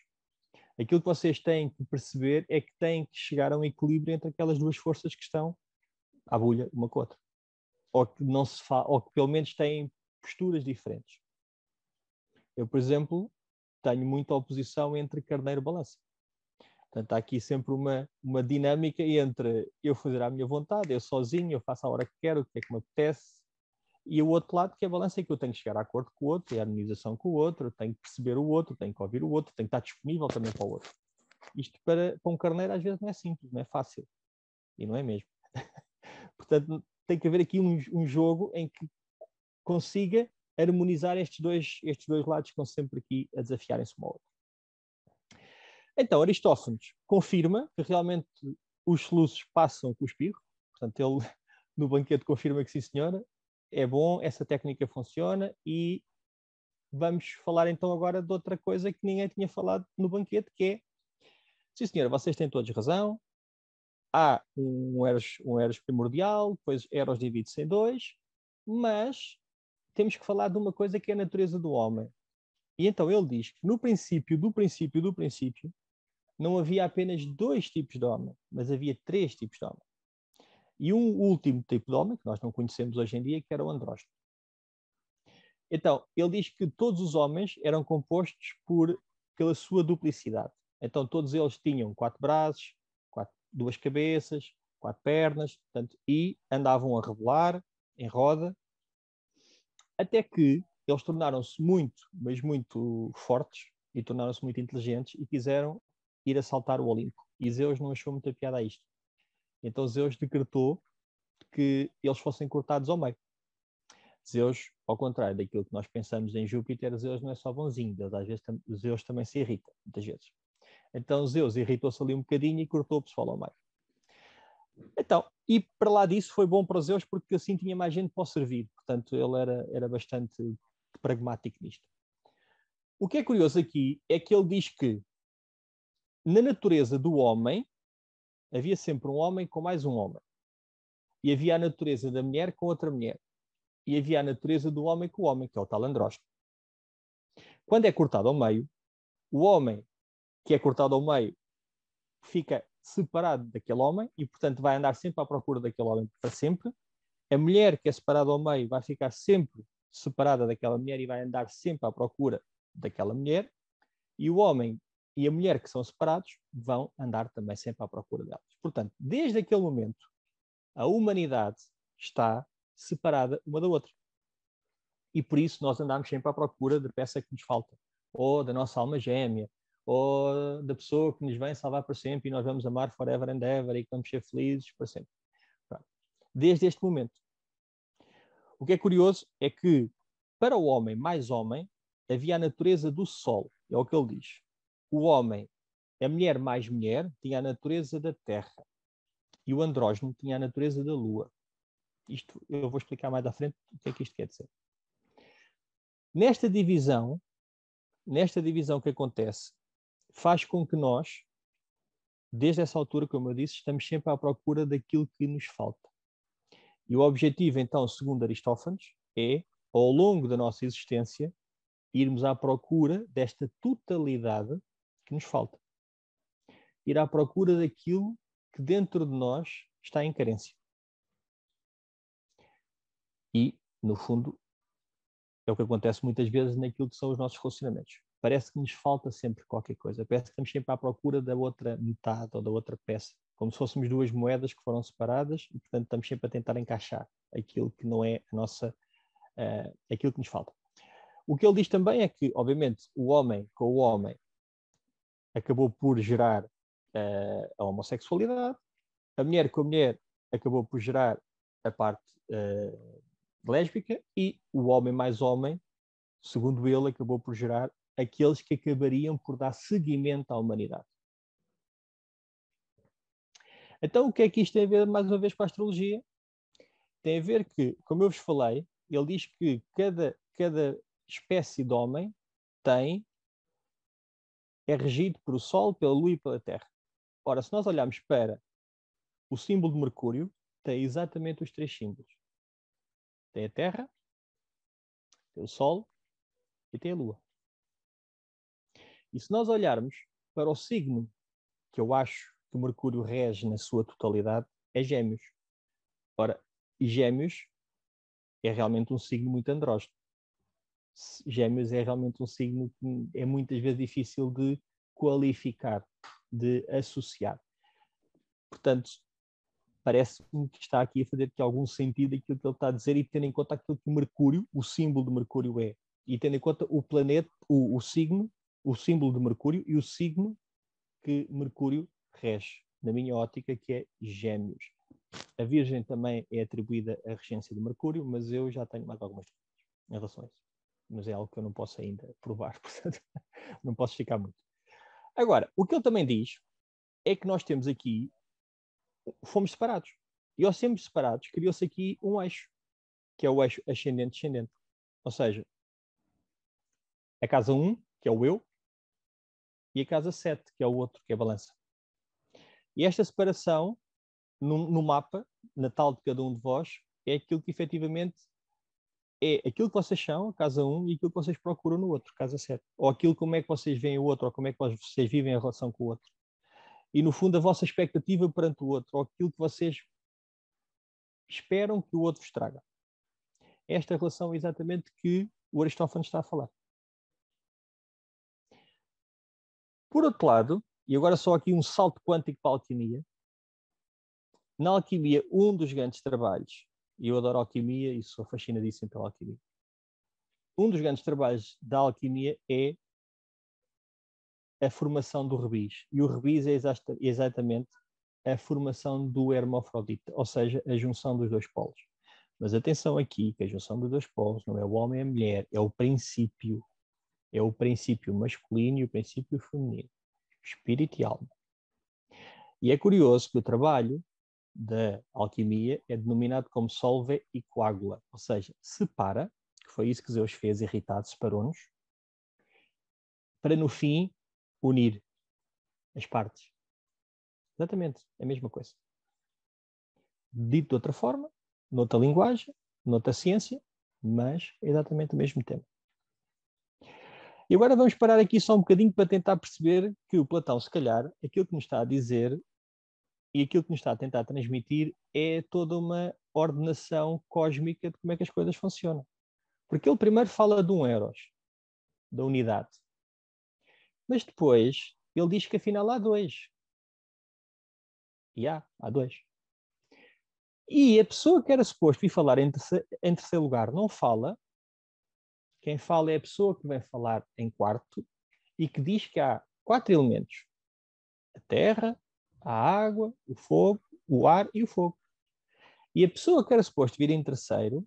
aquilo que vocês têm que perceber é que têm que chegar a um equilíbrio entre aquelas 2 forças que estão à bulha uma com a outra. Ou que, ou que pelo menos têm posturas diferentes. Eu, por exemplo, tenho muita oposição entre carneiro e balança. Portanto, há aqui sempre uma dinâmica entre eu fazer à minha vontade, eu sozinho, eu faço a hora que quero, o que é que me apetece, e o outro lado, que é a balança, é que eu tenho que chegar a acordo com o outro, e a harmonização com o outro, tenho que perceber o outro, tenho que ouvir o outro, tenho que estar disponível também para o outro. Isto para um carneiro às vezes não é simples, não é fácil. E não é mesmo. Portanto, tem que haver aqui um jogo em que consiga harmonizar estes dois lados que estão sempre aqui a desafiarem-se um ao outro. Então, Aristófanes confirma que realmente os soluços passam com o espirro. Portanto, ele no banquete confirma que sim, senhora, é bom, essa técnica funciona. E vamos falar então agora de outra coisa que ninguém tinha falado no banquete, que é, sim, senhora, vocês têm todos razão, há um Eros primordial, depois Eros divide-se em 2, mas temos que falar de uma coisa que é a natureza do homem. E então ele diz que no princípio do princípio, não havia apenas 2 tipos de homem, mas havia 3 tipos de homem. E um último tipo de homem, que nós não conhecemos hoje em dia, que era o andrógeno. Então, ele diz que todos os homens eram compostos pela sua duplicidade. Então, todos eles tinham 4 braços, 2 cabeças, 4 pernas, portanto, e andavam a rebolar em roda, até que eles tornaram-se muito, mas muito fortes, e tornaram-se muito inteligentes, e quiseram ir assaltar o Olimpo. E Zeus não achou muita piada a isto. Então Zeus decretou que eles fossem cortados ao meio. Zeus, ao contrário daquilo que nós pensamos em Júpiter, Zeus não é só bonzinho, às vezes Zeus também se irrita, muitas vezes. Então Zeus irritou-se ali um bocadinho e cortou o pessoal ao meio. Então, e para lá disso foi bom para Zeus porque assim tinha mais gente para o servir. Portanto, ele era bastante pragmático nisto. O que é curioso aqui é que ele diz que na natureza do homem havia sempre um homem com mais um homem. E havia a natureza da mulher com outra mulher. E havia a natureza do homem com o homem, que é o tal andrógeno. quando é cortado ao meio, o homem que é cortado ao meio fica separado daquele homem e, portanto, vai andar sempre à procura daquele homem para sempre. A mulher que é separada ao meio vai ficar sempre separada daquela mulher e vai andar sempre à procura daquela mulher. E o homem e a mulher que são separados vão andar também sempre à procura delas. Portanto, desde aquele momento, a humanidade está separada uma da outra. E por isso nós andamos sempre à procura da peça que nos falta, ou da nossa alma gêmea, ou da pessoa que nos vem salvar para sempre e nós vamos amar forever and ever e que vamos ser felizes para sempre. Desde este momento. O que é curioso é que, para o homem mais homem, havia a natureza do sol, é o que ele diz. O homem, a mulher mais mulher, tinha a natureza da terra. E o andrógeno tinha a natureza da lua. Isto eu vou explicar mais à frente o que é que isto quer dizer. Nesta divisão que acontece, faz com que nós, desde essa altura, como eu disse, estamos sempre à procura daquilo que nos falta. E o objetivo, então, segundo Aristófanes, é, ao longo da nossa existência, irmos à procura desta totalidade que nos falta. Ir à procura daquilo que dentro de nós está em carência. E, no fundo, é o que acontece muitas vezes naquilo que são os nossos relacionamentos. Parece que nos falta sempre qualquer coisa. Parece que estamos sempre à procura da outra metade ou da outra peça. Como se fôssemos duas moedas que foram separadas e, portanto, estamos sempre a tentar encaixar aquilo que não é a nossa, aquilo que nos falta. O que ele diz também é que, obviamente, o homem com o homem acabou por gerar a homossexualidade, a mulher com a mulher acabou por gerar a parte lésbica e o homem mais homem, segundo ele, acabou por gerar aqueles que acabariam por dar seguimento à humanidade. Então, o que é que isto tem a ver, mais uma vez, com a astrologia? Tem a ver que, como eu vos falei, ele diz que cada espécie de homem é regido pelo Sol, pela Lua e pela Terra. Ora, se nós olharmos para o símbolo de Mercúrio, tem exatamente os três símbolos. Tem a Terra, tem o Sol e tem a Lua. E se nós olharmos para o signo que eu acho que o Mercúrio rege na sua totalidade, é Gêmeos. Ora, e Gêmeos é realmente um signo muito andrógeno. Gêmeos é realmente um signo que é muitas vezes difícil de qualificar, de associar. Portanto, parece-me que está aqui a fazer algum sentido aquilo que ele está a dizer e tendo em conta aquilo que o Mercúrio, o símbolo de Mercúrio é. E tendo em conta o planeta, o signo, o símbolo de Mercúrio e o signo que Mercúrio rege, na minha ótica, que é Gêmeos. A Virgem também é atribuída à regência de Mercúrio, mas eu já tenho mais algumas dúvidas em relação a isso. Mas é algo que eu não posso ainda provar, portanto, não posso ficar muito. Agora, o que ele também diz é que nós temos aqui, fomos separados. E ao sermos separados, criou-se aqui um eixo, que é o eixo ascendente-descendente. Ou seja, a casa 1, que é o eu, e a casa 7, que é o outro, que é a balança. E esta separação, no mapa natal de cada um de vós, é aquilo que efetivamente é aquilo que vocês são, casa 1, e aquilo que vocês procuram no outro, casa 7. Ou aquilo como é que vocês veem o outro, ou como é que vocês vivem a relação com o outro. E, no fundo, a vossa expectativa perante o outro, ou aquilo que vocês esperam que o outro vos traga. Esta relação é exatamente que o Aristófanes está a falar. Por outro lado, e agora só aqui um salto quântico para a alquimia, na alquimia, um dos grandes trabalhos, e eu adoro alquimia e sou fascinadíssimo pela alquimia, um dos grandes trabalhos da alquimia é a formação do rubis. E o rubis é exatamente a formação do hermafrodita, ou seja, a junção dos dois polos. Mas atenção aqui, que a junção dos dois polos não é o homem e a mulher, é o princípio. É o princípio masculino e o princípio feminino. Espírito e alma. E é curioso que o trabalho da alquimia é denominado como solve e coagula, ou seja, separa, que foi isso que Zeus fez, irritado, separou-nos, para no fim unir as partes. Exatamente, é a mesma coisa. Dito de outra forma, noutra linguagem, noutra ciência, mas é exatamente o mesmo tema. E agora vamos parar aqui só um bocadinho para tentar perceber que o Platão, se calhar, aquilo que nos está a dizer e aquilo que nos está a tentar transmitir é toda uma ordenação cósmica de como é que as coisas funcionam. Porque ele primeiro fala de um eros, da unidade. Mas depois ele diz que afinal há dois. E há dois. E a pessoa que era suposto vir falar em terceiro lugar não fala. Quem fala é a pessoa que vem falar em quarto e que diz que há 4 elementos: a terra, a água, o fogo, o ar e o fogo. E a pessoa que era suposto vir em terceiro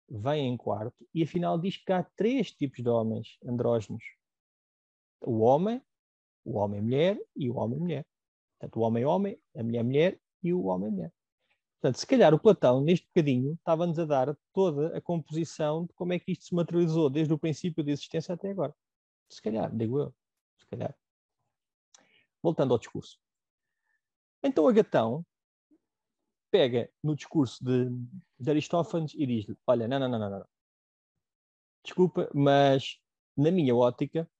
vem em quarto e afinal diz que há 3 tipos de homens andrógenos: o homem-mulher e o homem-mulher. Portanto, o homem-homem, a mulher-mulher e o homem-mulher. Portanto, se calhar o Platão, neste bocadinho, estava-nos a dar toda a composição de como é que isto se materializou desde o princípio da existência até agora. Se calhar, digo eu. Se calhar. Voltando ao discurso. Então, Agatão pega no discurso de Aristófanes e diz-lhe: olha, não. Desculpa, mas na minha ótica,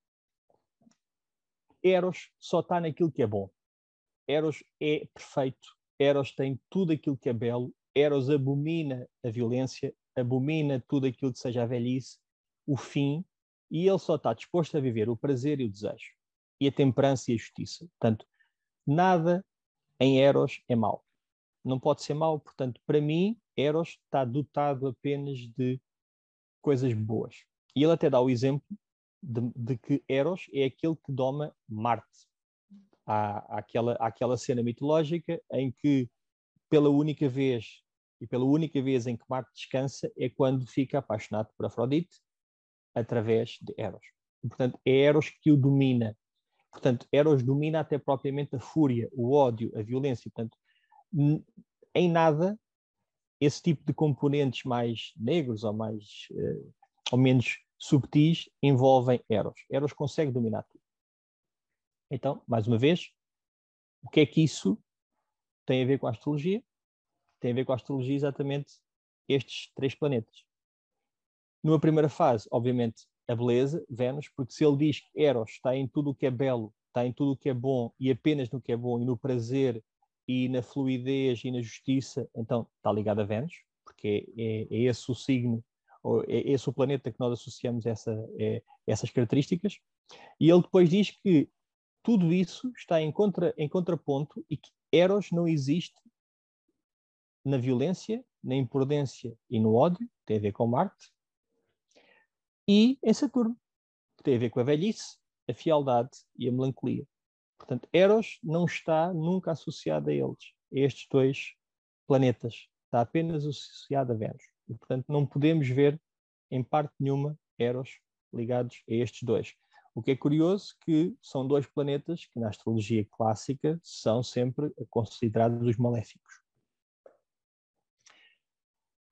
Eros só está naquilo que é bom. Eros é perfeito. Eros tem tudo aquilo que é belo. Eros abomina a violência, abomina tudo aquilo que seja a velhice, o fim, e ele só está disposto a viver o prazer e o desejo, e a temperança e a justiça. Portanto, nada em Eros é mau. Não pode ser mau. Portanto, para mim, Eros está dotado apenas de coisas boas. E ele até dá o exemplo de que Eros é aquele que doma Marte. Há aquela cena mitológica em que pela única vez em que Marte descansa é quando fica apaixonado por Afrodite através de Eros. E, portanto, é Eros que o domina. Portanto, Eros domina até propriamente a fúria, o ódio, a violência. Portanto, em nada esse tipo de componentes mais negros ou mais ou menos subtis envolvem Eros. Eros consegue dominar tudo. Então, mais uma vez, o que é que isso tem a ver com a astrologia? Tem a ver com a astrologia exatamente estes 3 planetas. Numa primeira fase, obviamente, a beleza, Vênus, porque se ele diz que Eros está em tudo o que é belo, está em tudo o que é bom e apenas no que é bom e no prazer e na fluidez e na justiça, então está ligado a Vênus, porque é esse o signo, ou é esse o planeta que nós associamos a essas características. E ele depois diz que tudo isso está em contraponto e que Eros não existe na violência, na imprudência e no ódio, tem a ver com Marte, e em Saturno, que tem a ver com a velhice, a fialdade e a melancolia. Portanto, Eros não está nunca associado a eles, a estes 2 planetas. Está apenas associado a Vênus. E, portanto, não podemos ver, em parte nenhuma, Eros ligados a estes 2. O que é curioso que são 2 planetas que, na astrologia clássica, são sempre considerados os maléficos.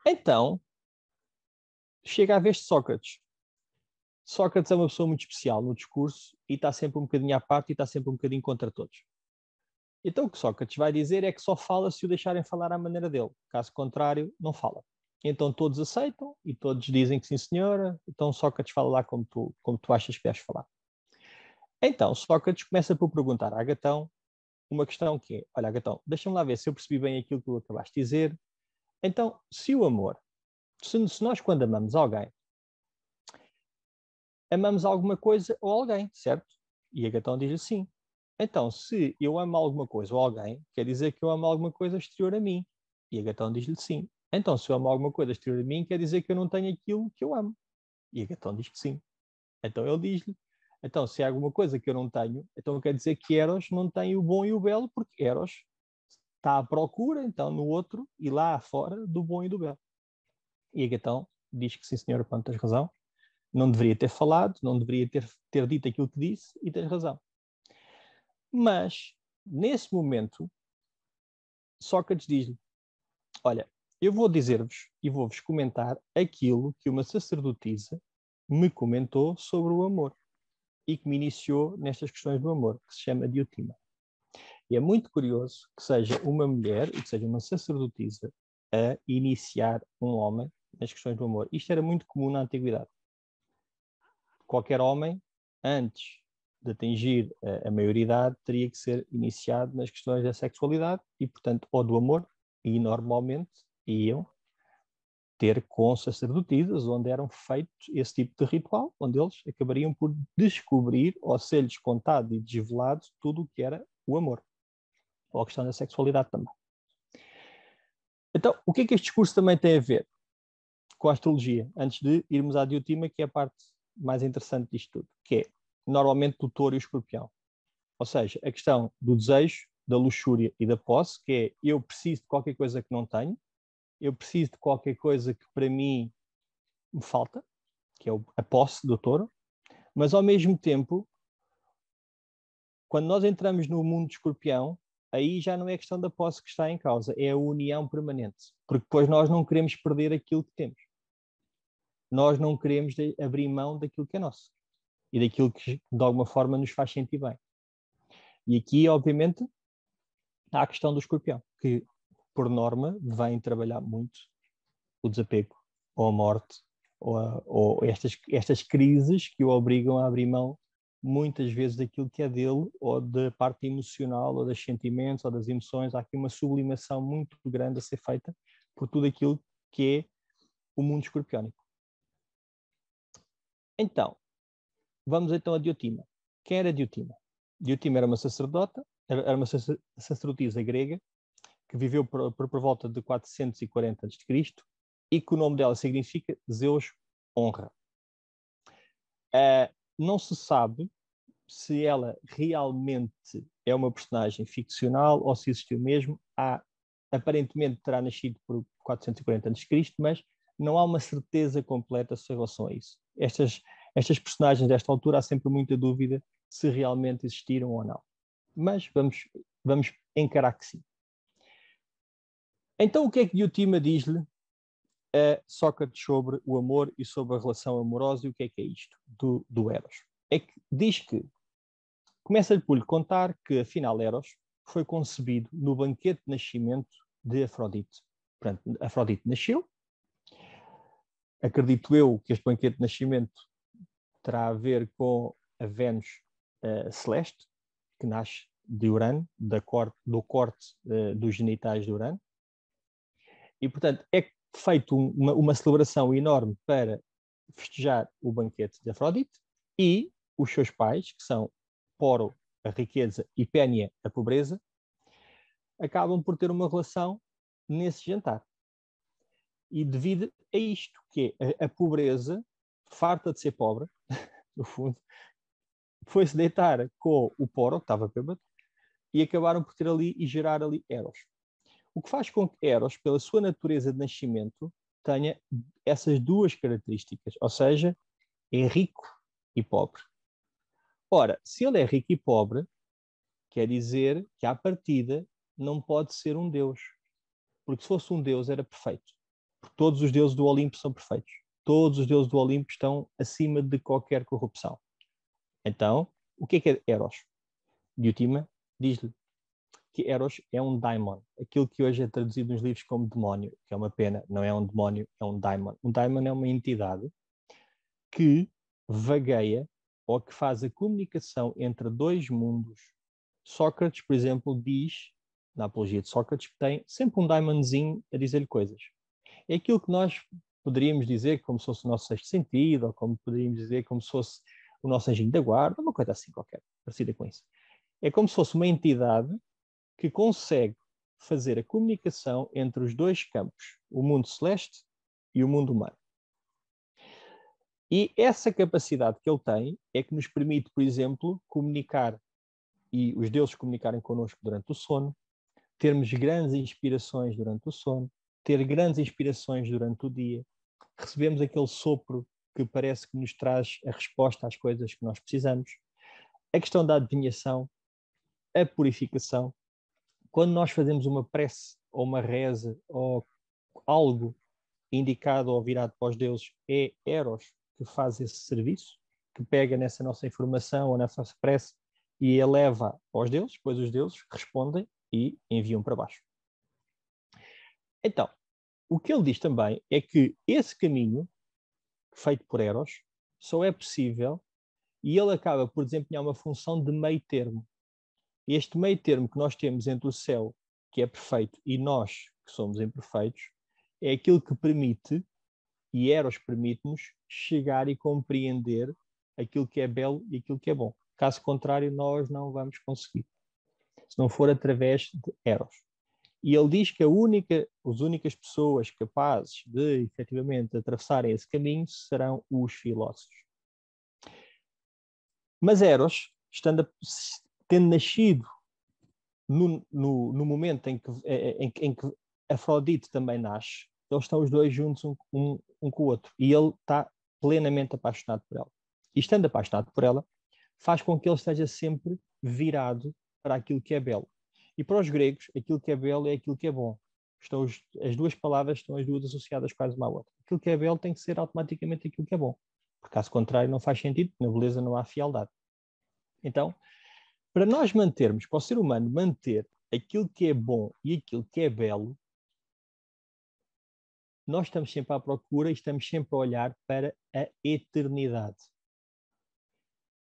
Então, chega a vez de Sócrates. Sócrates é uma pessoa muito especial no discurso e está sempre um bocadinho à parte e está sempre um bocadinho contra todos. Então o que Sócrates vai dizer é que só fala se o deixarem falar à maneira dele. Caso contrário, não fala. Então todos aceitam e todos dizem que sim, senhora. Então Sócrates fala lá como tu achas que deves falar. Então Sócrates começa por perguntar a Agatão uma questão que é: olha, Agatão, deixa-me lá ver se eu percebi bem aquilo que tu acabaste de dizer. Então, se o amor, se nós quando amamos alguém, amamos alguma coisa ou alguém, certo? E Agatão diz-lhe sim. Então, se eu amo alguma coisa ou alguém, quer dizer que eu amo alguma coisa exterior a mim. E Agatão diz-lhe sim. Então, se eu amo alguma coisa exterior a mim, quer dizer que eu não tenho aquilo que eu amo. E Agatão diz que sim. Então ele diz-lhe: então, se há alguma coisa que eu não tenho, então quer dizer que Eros não tem o bom e o belo, porque Eros está à procura, então, no outro e lá fora do bom e do belo. E Agatão diz que sim, senhora, pronto, tens razão. Não deveria ter falado, não deveria ter dito aquilo que disse e tens razão. Mas, nesse momento, Sócrates diz-lhe: olha, eu vou dizer-vos e vou-vos comentar aquilo que uma sacerdotisa me comentou sobre o amor e que me iniciou nestas questões do amor, que se chama Diotima. E é muito curioso que seja uma mulher e que seja uma sacerdotisa a iniciar um homem nas questões do amor. Isto era muito comum na antiguidade. qualquer homem, antes de atingir a maioridade, teria que ser iniciado nas questões da sexualidade e, portanto, ou do amor, e normalmente iam ter com sacerdotisas, onde eram feitos esse tipo de ritual, onde eles acabariam por descobrir, ou ser-lhes contado e desvelado, tudo o que era o amor, ou a questão da sexualidade também. Então, o que é que este discurso também tem a ver com a astrologia? Antes de irmos à diotima, que é a parte mais interessante disto tudo, que é, normalmente, do touro e o escorpião. Ou seja, a questão do desejo, da luxúria e da posse, que é, eu preciso de qualquer coisa que não tenho, eu preciso de qualquer coisa que para mim me falta, que é a posse do touro, mas ao mesmo tempo, quando nós entramos no mundo de escorpião, aí já não é a questão da posse que está em causa, é a união permanente, porque depois nós não queremos perder aquilo que temos. Nós não queremos abrir mão daquilo que é nosso e daquilo que de alguma forma nos faz sentir bem. E aqui, obviamente, há a questão do escorpião, que por norma vem trabalhar muito o desapego, ou a morte, ou estas crises que o obrigam a abrir mão muitas vezes daquilo que é dele, ou da parte emocional, ou dos sentimentos, ou das emoções. Há aqui uma sublimação muito grande a ser feita por tudo aquilo que é o mundo escorpiónico. Então, vamos então a Diotima. Quem era Diotima? Diotima era uma sacerdota, era uma sacerdotisa grega, que viveu por volta de 440 a.C., e que o nome dela significa Zeus honra. Não se sabe se ela realmente é uma personagem ficcional ou se existiu mesmo. Aparentemente terá nascido por 440 a.C., mas não há uma certeza completa em relação a isso. Estas personagens desta altura há sempre muita dúvida se realmente existiram ou não. Mas vamos encarar que sim. Então, o que é que Diotima diz-lhe a Sócrates sobre o amor e sobre a relação amorosa? E o que é isto do Eros? É que diz que, começa-lhe por lhe contar que, afinal, Eros foi concebido no banquete de nascimento de Afrodite. Portanto, Afrodite nasceu. Acredito eu que este banquete de nascimento terá a ver com a Vênus celeste, que nasce de Urano, do corte dos genitais de Urano. E, portanto, é feito uma celebração enorme para festejar o banquete de Afrodite, e os seus pais, que são Poro, a riqueza, e Pénia, a pobreza, acabam por ter uma relação nesse jantar. E devido a isto, que é a pobreza, farta de ser pobre, no fundo, foi-se deitar com o Poro, que estava bêbado, e acabaram por ter ali e gerar ali Eros. O que faz com que Eros, pela sua natureza de nascimento, tenha essas duas características, ou seja, é rico e pobre. Ora, se ele é rico e pobre, quer dizer que, à partida, não pode ser um deus. Porque se fosse um deus, era perfeito. Porque todos os deuses do Olimpo são perfeitos. Todos os deuses do Olimpo estão acima de qualquer corrupção. Então, o que é Eros? Diotima diz-lhe que Eros é um daimon, aquilo que hoje é traduzido nos livros como demónio, que é uma pena, não é um demónio, é um daimon. Um daimon é uma entidade que vagueia ou que faz a comunicação entre dois mundos. Sócrates, por exemplo, diz, na Apologia de Sócrates, que tem sempre um daimonzinho a dizer-lhe coisas. É aquilo que nós poderíamos dizer como se fosse o nosso sexto sentido, ou como poderíamos dizer como se fosse o nosso anjinho da guarda, uma coisa assim qualquer, parecida com isso. É como se fosse uma entidade que consegue fazer a comunicação entre os dois campos, o mundo celeste e o mundo humano. E essa capacidade que ele tem é que nos permite, por exemplo, comunicar, e os deuses comunicarem connosco durante o sono, termos grandes inspirações durante o sono, ter grandes inspirações durante o dia, recebemos aquele sopro que parece que nos traz a resposta às coisas que nós precisamos, a questão da adivinhação, a purificação. Quando nós fazemos uma prece ou uma reza ou algo indicado ou virado para os deuses, é Eros que faz esse serviço, que pega nessa nossa informação ou nessa prece e eleva aos deuses, depois os deuses respondem e enviam para baixo. Então, o que ele diz também é que esse caminho feito por Eros só é possível e ele acaba por desempenhar uma função de meio termo. Este meio termo que nós temos entre o céu, que é perfeito, e nós, que somos imperfeitos, é aquilo que permite, e Eros permite-nos, chegar e compreender aquilo que é belo e aquilo que é bom. Caso contrário, nós não vamos conseguir. Se não for através de Eros. E ele diz que as únicas pessoas capazes de, efetivamente, atravessarem esse caminho serão os filósofos. Mas Eros, tendo nascido no momento em que Afrodite também nasce, eles estão os dois juntos um com o outro. E ele está plenamente apaixonado por ela. E estando apaixonado por ela, faz com que ele esteja sempre virado para aquilo que é belo. E para os gregos, aquilo que é belo é aquilo que é bom. As duas palavras estão as duas associadas quase uma à outra. Aquilo que é belo tem que ser automaticamente aquilo que é bom. Por caso contrário, não faz sentido, na beleza não há fialdade. Então, para nós mantermos, para o ser humano manter aquilo que é bom e aquilo que é belo, nós estamos sempre à procura e estamos sempre a olhar para a eternidade.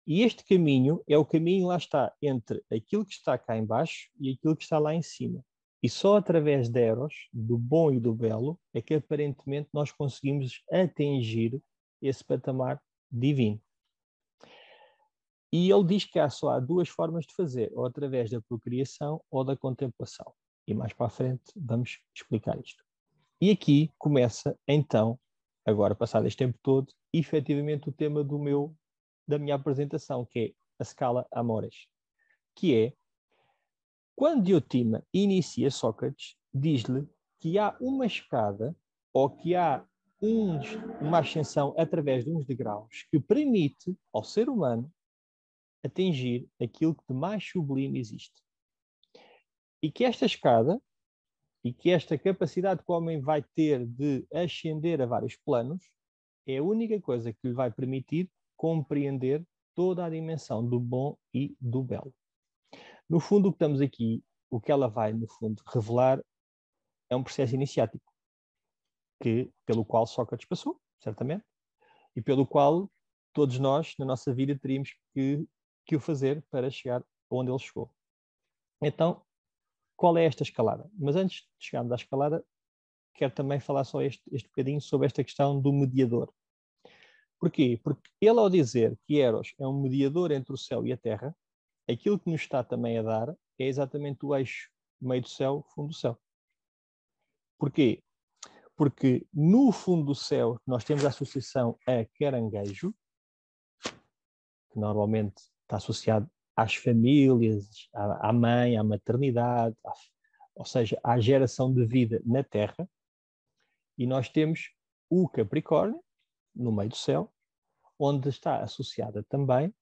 E este caminho é o caminho, lá está, entre aquilo que está cá em baixo e aquilo que está lá em cima. E só através de Eros, do bom e do belo, é que aparentemente nós conseguimos atingir esse patamar divino. E ele diz que só há duas formas de fazer, ou através da procriação ou da contemplação. E mais para a frente vamos explicar isto. E aqui começa, então, agora passado este tempo todo, efetivamente o tema da minha apresentação, que é a Scala Amores, que é, quando Diotima inicia Sócrates, diz-lhe que há uma escada, ou que há uma ascensão através de uns degraus, que permite ao ser humano atingir aquilo que de mais sublime existe. E que esta escada, e que esta capacidade que o homem vai ter de ascender a vários planos, é a única coisa que lhe vai permitir compreender toda a dimensão do bom e do belo. No fundo, o que estamos aqui, o que ela vai, no fundo, revelar é um processo iniciático, pelo qual Sócrates passou, certamente, e pelo qual todos nós, na nossa vida, teríamos que o fazer para chegar onde ele chegou. Então, qual é esta escalada? Mas antes de chegarmos à escalada, quero também falar só este bocadinho sobre esta questão do mediador. Porquê? Porque ele, ao dizer que Eros é um mediador entre o céu e a terra, aquilo que nos está também a dar é exatamente o eixo meio do céu, fundo do céu. Porquê? Porque no fundo do céu nós temos a associação a caranguejo, que normalmente está associado às famílias, à mãe, à maternidade, ou seja, à geração de vida na Terra. E nós temos o Capricórnio, no meio do céu, onde está associada também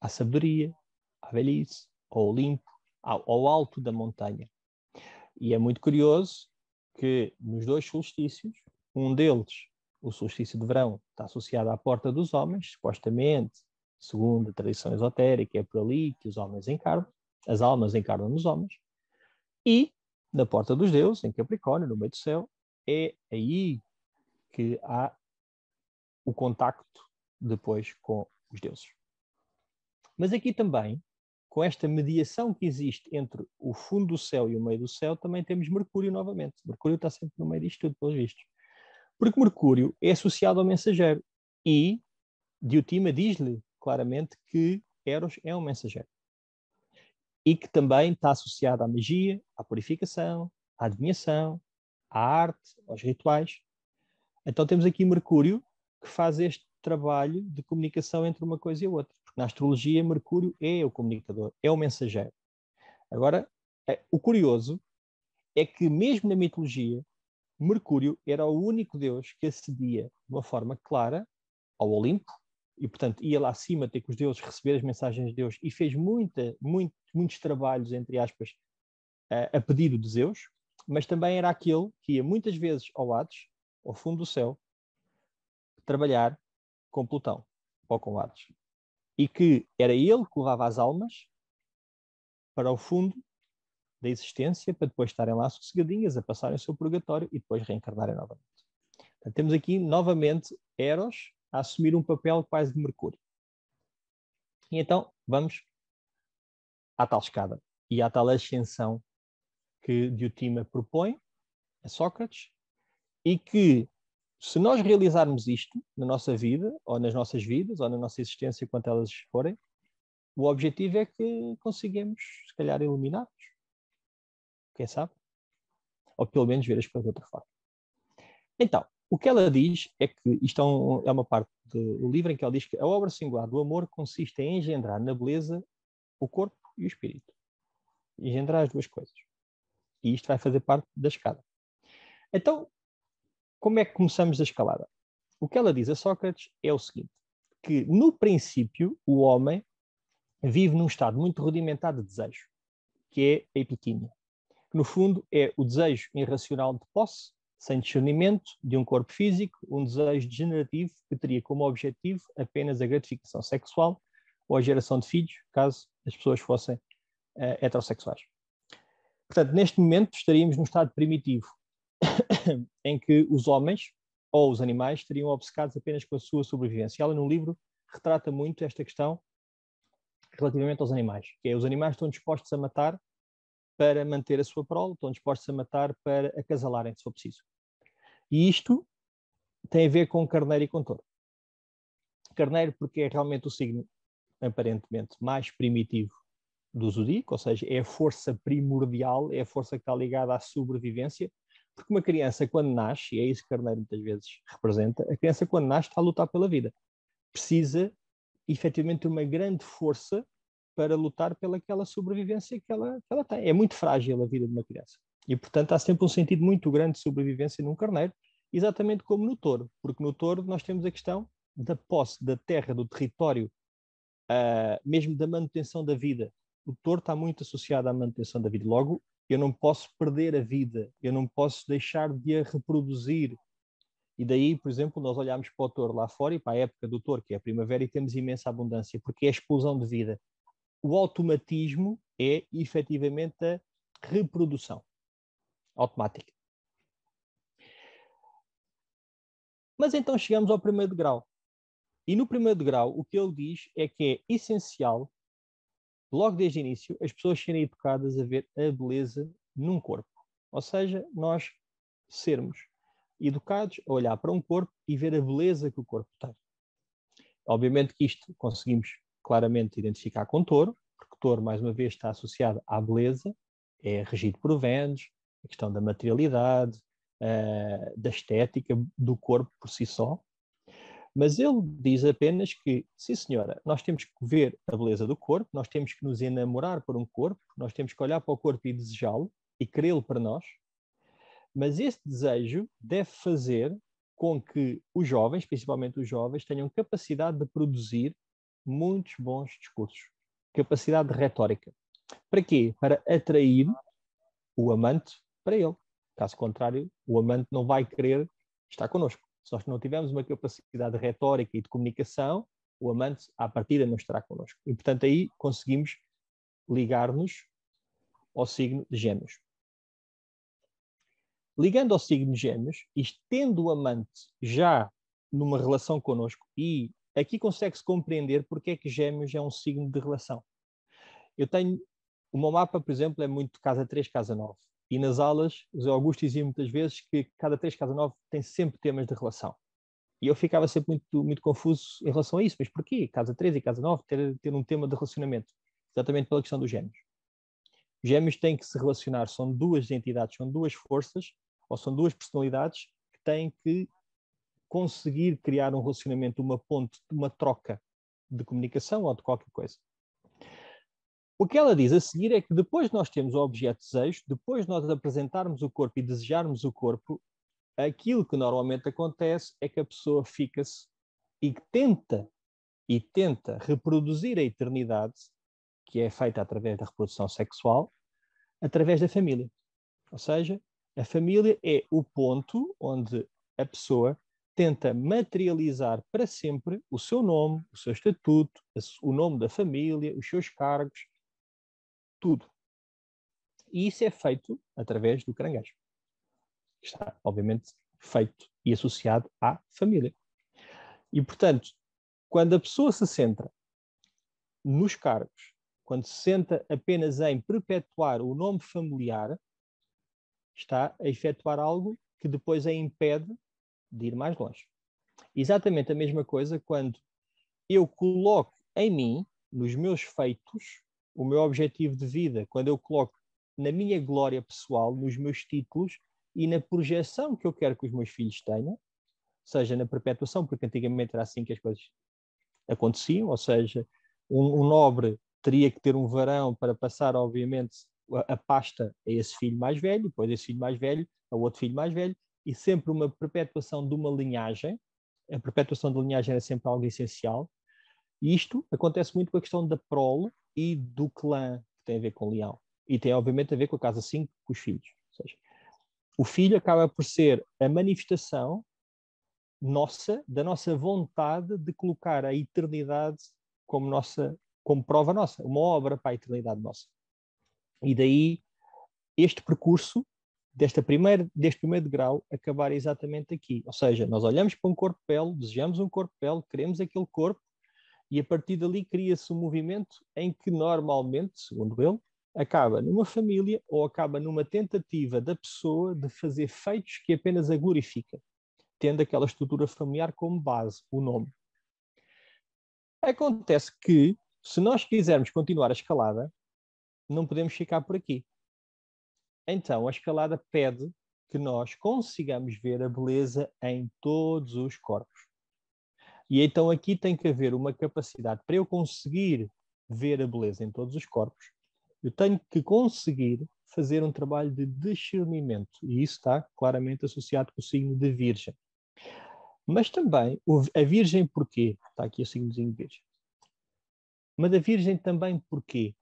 à sabedoria, à velhice, ao Olimpo, ao alto da montanha. E é muito curioso que nos dois solstícios, um deles, o solstício de verão, está associado à porta dos homens, supostamente, segundo a tradição esotérica, é por ali que os homens encarnam, as almas encarnam nos homens, e na porta dos deuses, em Capricórnio, no meio do céu, é aí que há o contacto depois com os deuses. Mas aqui também, com esta mediação que existe entre o fundo do céu e o meio do céu, também temos Mercúrio novamente. Mercúrio está sempre no meio disto tudo, pelos vistos. Porque Mercúrio é associado ao mensageiro e Diotima diz-lhe claramente que Eros é um mensageiro. E que também está associado à magia, à purificação, à adivinhação, à arte, aos rituais. Então temos aqui Mercúrio que faz este trabalho de comunicação entre uma coisa e a outra. Porque na astrologia Mercúrio é o comunicador, é o mensageiro. Agora, o curioso é que mesmo na mitologia, Mercúrio era o único deus que acedia de uma forma clara ao Olimpo, e portanto ia lá acima ter com os deuses, receber as mensagens de Deus, e fez muitos trabalhos, entre aspas, a pedido de Zeus, mas também era aquele que ia muitas vezes ao Hades, ao fundo do céu, trabalhar com Plutão, ou com Hades. E que era ele que levava as almas para o fundo da existência, para depois estarem lá sossegadinhas, a passarem o seu purgatório e depois reencarnarem novamente. Então, temos aqui novamente Eros a assumir um papel quase de Mercúrio. E então vamos à tal escada e à tal ascensão que Diotima propõe a Sócrates, e que, se nós realizarmos isto na nossa vida, ou nas nossas vidas, ou na nossa existência, quanto elas forem, o objetivo é que consigamos, se calhar, iluminados. Quem sabe? Ou pelo menos ver as coisas de outra forma. Então, o que ela diz é que, isto é uma parte do livro em que ela diz que a obra singular do amor consiste em engendrar na beleza o corpo e o espírito. Engendrar as duas coisas. E isto vai fazer parte da escada. Então, como é que começamos a escalada? O que ela diz a Sócrates é o seguinte, que no princípio o homem vive num estado muito rudimentar de desejo, que é a epitímia, que no fundo é o desejo irracional de posse, sem discernimento, de um corpo físico, um desejo degenerativo que teria como objetivo apenas a gratificação sexual ou a geração de filhos, caso as pessoas fossem heterossexuais. Portanto, neste momento estaríamos num estado primitivo, em que os homens ou os animais estariam obcecados apenas com a sua sobrevivência. Ela, no livro, retrata muito esta questão relativamente aos animais, que é os animais estão dispostos a matar para manter a sua prole, estão dispostos a matar para acasalarem, se for preciso. E isto tem a ver com carneiro e com touro. Carneiro porque é realmente o signo, aparentemente, mais primitivo do zodíaco, ou seja, é a força primordial, é a força que está ligada à sobrevivência, porque uma criança, quando nasce, e é isso que Carneiro muitas vezes representa, a criança, quando nasce, está a lutar pela vida. Precisa, efetivamente, de uma grande força para lutar pelaquela sobrevivência que ela tem. É muito frágil a vida de uma criança. E, portanto, há sempre um sentido muito grande de sobrevivência num carneiro, exatamente como no touro, porque no touro nós temos a questão da posse da terra, do território, mesmo da manutenção da vida. O touro está muito associado à manutenção da vida. Logo, eu não posso perder a vida, eu não posso deixar de a reproduzir. E daí, por exemplo, nós olhamos para o touro lá fora e para a época do touro, que é a primavera, e temos imensa abundância, porque é a explosão de vida. O automatismo é, efetivamente, a reprodução automática. Mas então chegamos ao primeiro degrau. E no primeiro degrau, o que ele diz é que é essencial, logo desde o início, as pessoas serem educadas a ver a beleza num corpo. Ou seja, nós sermos educados a olhar para um corpo e ver a beleza que o corpo tem. Obviamente que isto conseguimos claramente identificar com touro, porque touro, mais uma vez, está associado à beleza, é regido por Vênus, a questão da materialidade, da estética do corpo por si só. Mas ele diz apenas que, sim senhora, nós temos que ver a beleza do corpo, nós temos que nos enamorar por um corpo, nós temos que olhar para o corpo e desejá-lo e querê-lo para nós, mas esse desejo deve fazer com que os jovens, principalmente os jovens, tenham capacidade de produzir muitos bons discursos, capacidade de retórica. Para quê? Para atrair o amante para ele. Caso contrário, o amante não vai querer estar connosco. Se nós não tivermos uma capacidade de retórica e de comunicação, o amante, à partida, não estará connosco. E, portanto, aí conseguimos ligar-nos ao signo de Gêmeos. Ligando ao signo de Gêmeos, e tendo o amante já numa relação connosco, e aqui consegue-se compreender porque é que Gêmeos é um signo de relação. Eu tenho, o meu mapa, por exemplo, é muito casa 3, casa 9. E nas aulas, o Zé Augusto dizia muitas vezes que cada 3, casa 9 tem sempre temas de relação. E eu ficava sempre muito confuso em relação a isso. Mas porquê? Casa 3 e casa 9 ter um tema de relacionamento? Exatamente pela questão dos Gêmeos. Os Gêmeos têm que se relacionar, são duas entidades, são duas forças, ou são duas personalidades que têm que conseguir criar um relacionamento, uma ponte, uma troca de comunicação ou de qualquer coisa. O que ela diz a seguir é que depois de nós termos o objeto de desejo, depois de nós apresentarmos o corpo e desejarmos o corpo, aquilo que normalmente acontece é que a pessoa fica-se e tenta reproduzir a eternidade, que é feita através da reprodução sexual, através da família. Ou seja, a família é o ponto onde a pessoa tenta materializar para sempre o seu nome, o seu estatuto, o nome da família, os seus cargos, tudo. E isso é feito através do caranguejo. Está, obviamente, feito e associado à família. E, portanto, quando a pessoa se centra nos cargos, quando se senta apenas em perpetuar o nome familiar, está a efetuar algo que depois a impede de ir mais longe. Exatamente a mesma coisa quando eu coloco em mim, nos meus feitos, o meu objetivo de vida, quando eu coloco na minha glória pessoal, nos meus títulos e na projeção que eu quero que os meus filhos tenham, seja na perpetuação, porque antigamente era assim que as coisas aconteciam, ou seja, um nobre teria que ter um varão para passar, obviamente, a pasta a esse filho mais velho, depois esse filho mais velho, a outro filho mais velho, e sempre uma perpetuação de uma linhagem. A perpetuação da linhagem era sempre algo essencial. E isto acontece muito com a questão da prole e do clã, que tem a ver com o leão. E tem, obviamente, a ver com a casa 5, com os filhos. Ou seja, o filho acaba por ser a manifestação nossa, da nossa vontade de colocar a eternidade como prova nossa, uma obra para a eternidade nossa. E daí este percurso deste primeiro degrau acabar exatamente aqui. Ou seja, nós olhamos para um corpo-pele, desejamos um corpo-pele, queremos aquele corpo, e a partir dali cria-se um movimento em que normalmente, segundo ele, acaba numa família ou acaba numa tentativa da pessoa de fazer feitos que apenas a glorifica, tendo aquela estrutura familiar como base, o nome. Acontece que, se nós quisermos continuar a escalada, não podemos ficar por aqui. Então, a escalada pede que nós consigamos ver a beleza em todos os corpos. E então aqui tem que haver uma capacidade. Para eu conseguir ver a beleza em todos os corpos, eu tenho que conseguir fazer um trabalho de discernimento. E isso está claramente associado com o signo de Virgem. Mas também, a Virgem porquê? Está aqui o signozinho de Virgem. Mas a Virgem também porquê?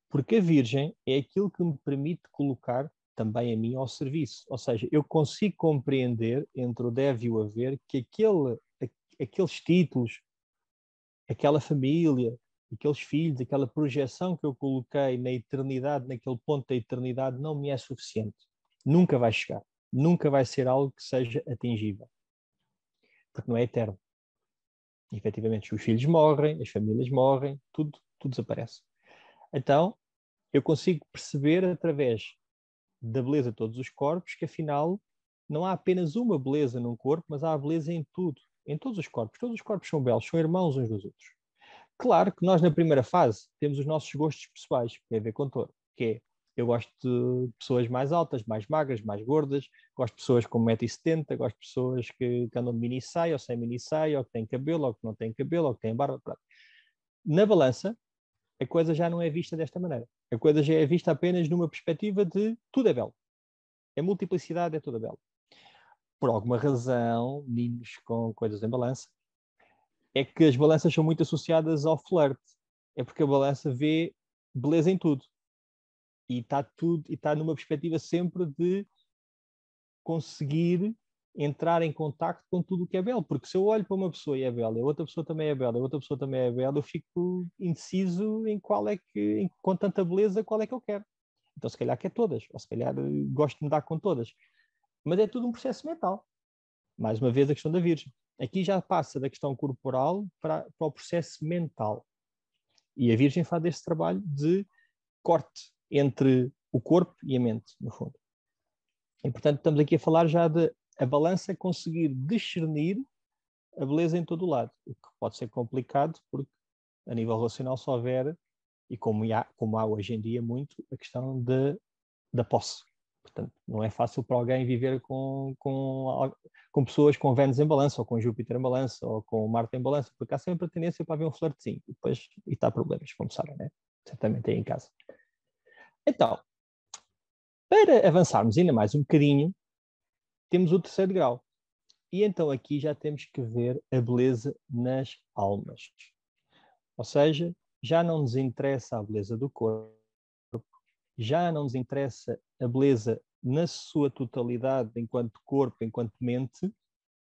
Porque a Virgem é aquilo que me permite colocar também a mim ao serviço. Ou seja, eu consigo compreender entre o deve e o haver que aqueles títulos, aquela família, aqueles filhos, aquela projeção que eu coloquei na eternidade, naquele ponto da eternidade, não me é suficiente. Nunca vai chegar. Nunca vai ser algo que seja atingível. Porque não é eterno. E, efetivamente, os filhos morrem, as famílias morrem, tudo desaparece. Então, eu consigo perceber através da beleza de todos os corpos que, afinal, não há apenas uma beleza num corpo, mas há a beleza em tudo, em todos os corpos. Todos os corpos são belos, são irmãos uns dos outros. Claro que nós, na primeira fase, temos os nossos gostos pessoais, que tem a ver com todo, que é, eu gosto de pessoas mais altas, mais magras, mais gordas, gosto de pessoas com 1,70 m, gosto de pessoas que andam de mini-saia ou sem mini-saia, ou que têm cabelo, ou que não têm cabelo, ou que têm barba. Pronto. Na balança, a coisa já não é vista desta maneira. A coisa já é vista apenas numa perspectiva de tudo é belo. A multiplicidade é toda bela. Por alguma razão, meninos com coisas em balança, é que as balanças são muito associadas ao flerte. É porque a balança vê beleza em tudo. E está numa perspectiva sempre de conseguir entrar em contacto com tudo o que é belo. Porque se eu olho para uma pessoa e é bela, a outra pessoa também é bela, a outra pessoa também é bela, eu fico indeciso em com tanta beleza, qual é que eu quero. Então, se calhar quer todas, ou se calhar gosto de me dar com todas. Mas é tudo um processo mental. Mais uma vez, a questão da Virgem. Aqui já passa da questão corporal para o processo mental. E a Virgem faz esse trabalho de corte entre o corpo e a mente, no fundo. E, portanto, estamos aqui a falar já de a balança conseguir discernir a beleza em todo o lado, o que pode ser complicado, porque a nível relacional só houver, e como há hoje em dia muito, a questão da posse. Portanto, não é fácil para alguém viver com pessoas com Vênus em balança, ou com Júpiter em balança, ou com Marte em balança, porque há sempre a tendência para haver um flertezinho, e depois está problemas, como sabem, né? Certamente aí em casa. Então, para avançarmos ainda mais um bocadinho, temos o terceiro grau. E então aqui já temos que ver a beleza nas almas. Ou seja, já não nos interessa a beleza do corpo, já não nos interessa a beleza na sua totalidade, enquanto corpo, enquanto mente.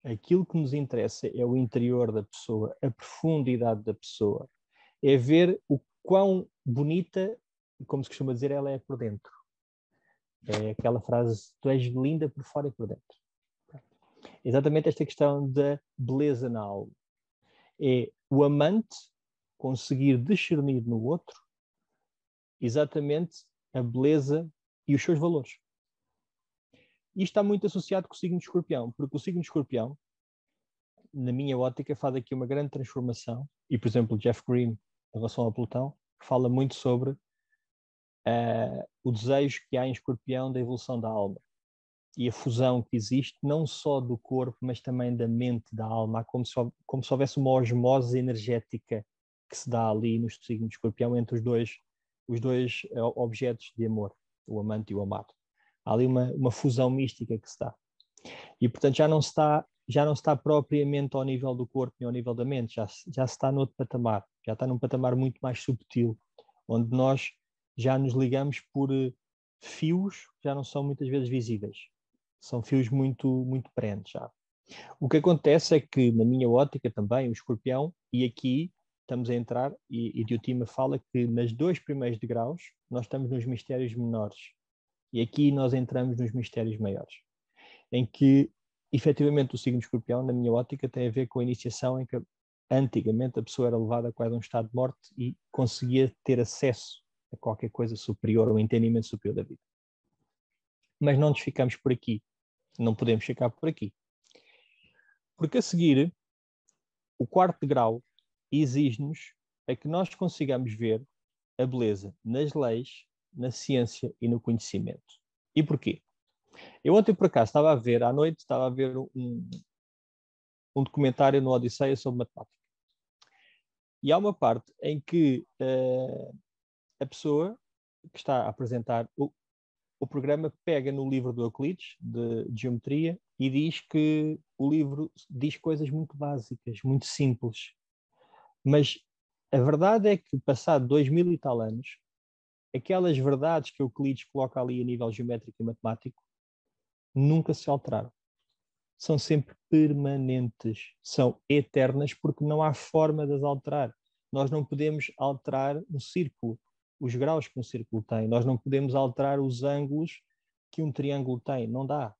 Aquilo que nos interessa é o interior da pessoa, a profundidade da pessoa. É ver o quão bonita, como se costuma dizer, ela é por dentro. É aquela frase, tu és linda por fora e por dentro. Exatamente esta questão da beleza na alma. É o amante conseguir discernir no outro exatamente a beleza e os seus valores. Isto está muito associado com o signo de Escorpião, porque o signo de Escorpião, na minha ótica, faz aqui uma grande transformação. E, por exemplo, Jeff Green, em relação ao Plutão, fala muito sobre o desejo que há em Escorpião da evolução da alma. E a fusão que existe, não só do corpo, mas também da mente, da alma. Há como se houvesse uma osmose energética que se dá ali no signo de Escorpião entre os dois objetos de amor, o amante e o amado. Há ali uma fusão mística que se dá. E, portanto, já não se está propriamente ao nível do corpo nem ao nível da mente, já se está noutro patamar, já está num patamar muito mais subtil, onde nós já nos ligamos por fios que já não são muitas vezes visíveis. São fios muito, muito perenes já. O que acontece é que, na minha ótica também, o Escorpião, e aqui estamos a entrar, e Diotima fala que nos 2 primeiros degraus nós estamos nos mistérios menores, e aqui nós entramos nos mistérios maiores, em que, efetivamente, o signo de Escorpião, na minha ótica, tem a ver com a iniciação em que, antigamente, a pessoa era levada quase a um estado de morte e conseguia ter acesso a qualquer coisa superior, a um entendimento superior da vida. Mas não nos ficamos por aqui. Não podemos ficar por aqui. Porque a seguir, o 4º degrau exige-nos a que nós consigamos ver a beleza nas leis, na ciência e no conhecimento. E porquê? Eu ontem, por acaso, estava a ver um documentário no Odisseia sobre matemática. E há uma parte em que a pessoa que está a apresentar o programa pega no livro do Euclides, de geometria, e diz que o livro diz coisas muito básicas, muito simples. Mas a verdade é que, passado 2000 e tal anos, aquelas verdades que Euclides coloca ali a nível geométrico e matemático nunca se alteraram. São sempre permanentes, são eternas, porque não há forma de as alterar. Nós não podemos alterar um círculo, os graus que um círculo tem. Nós não podemos alterar os ângulos que um triângulo tem. Não dá.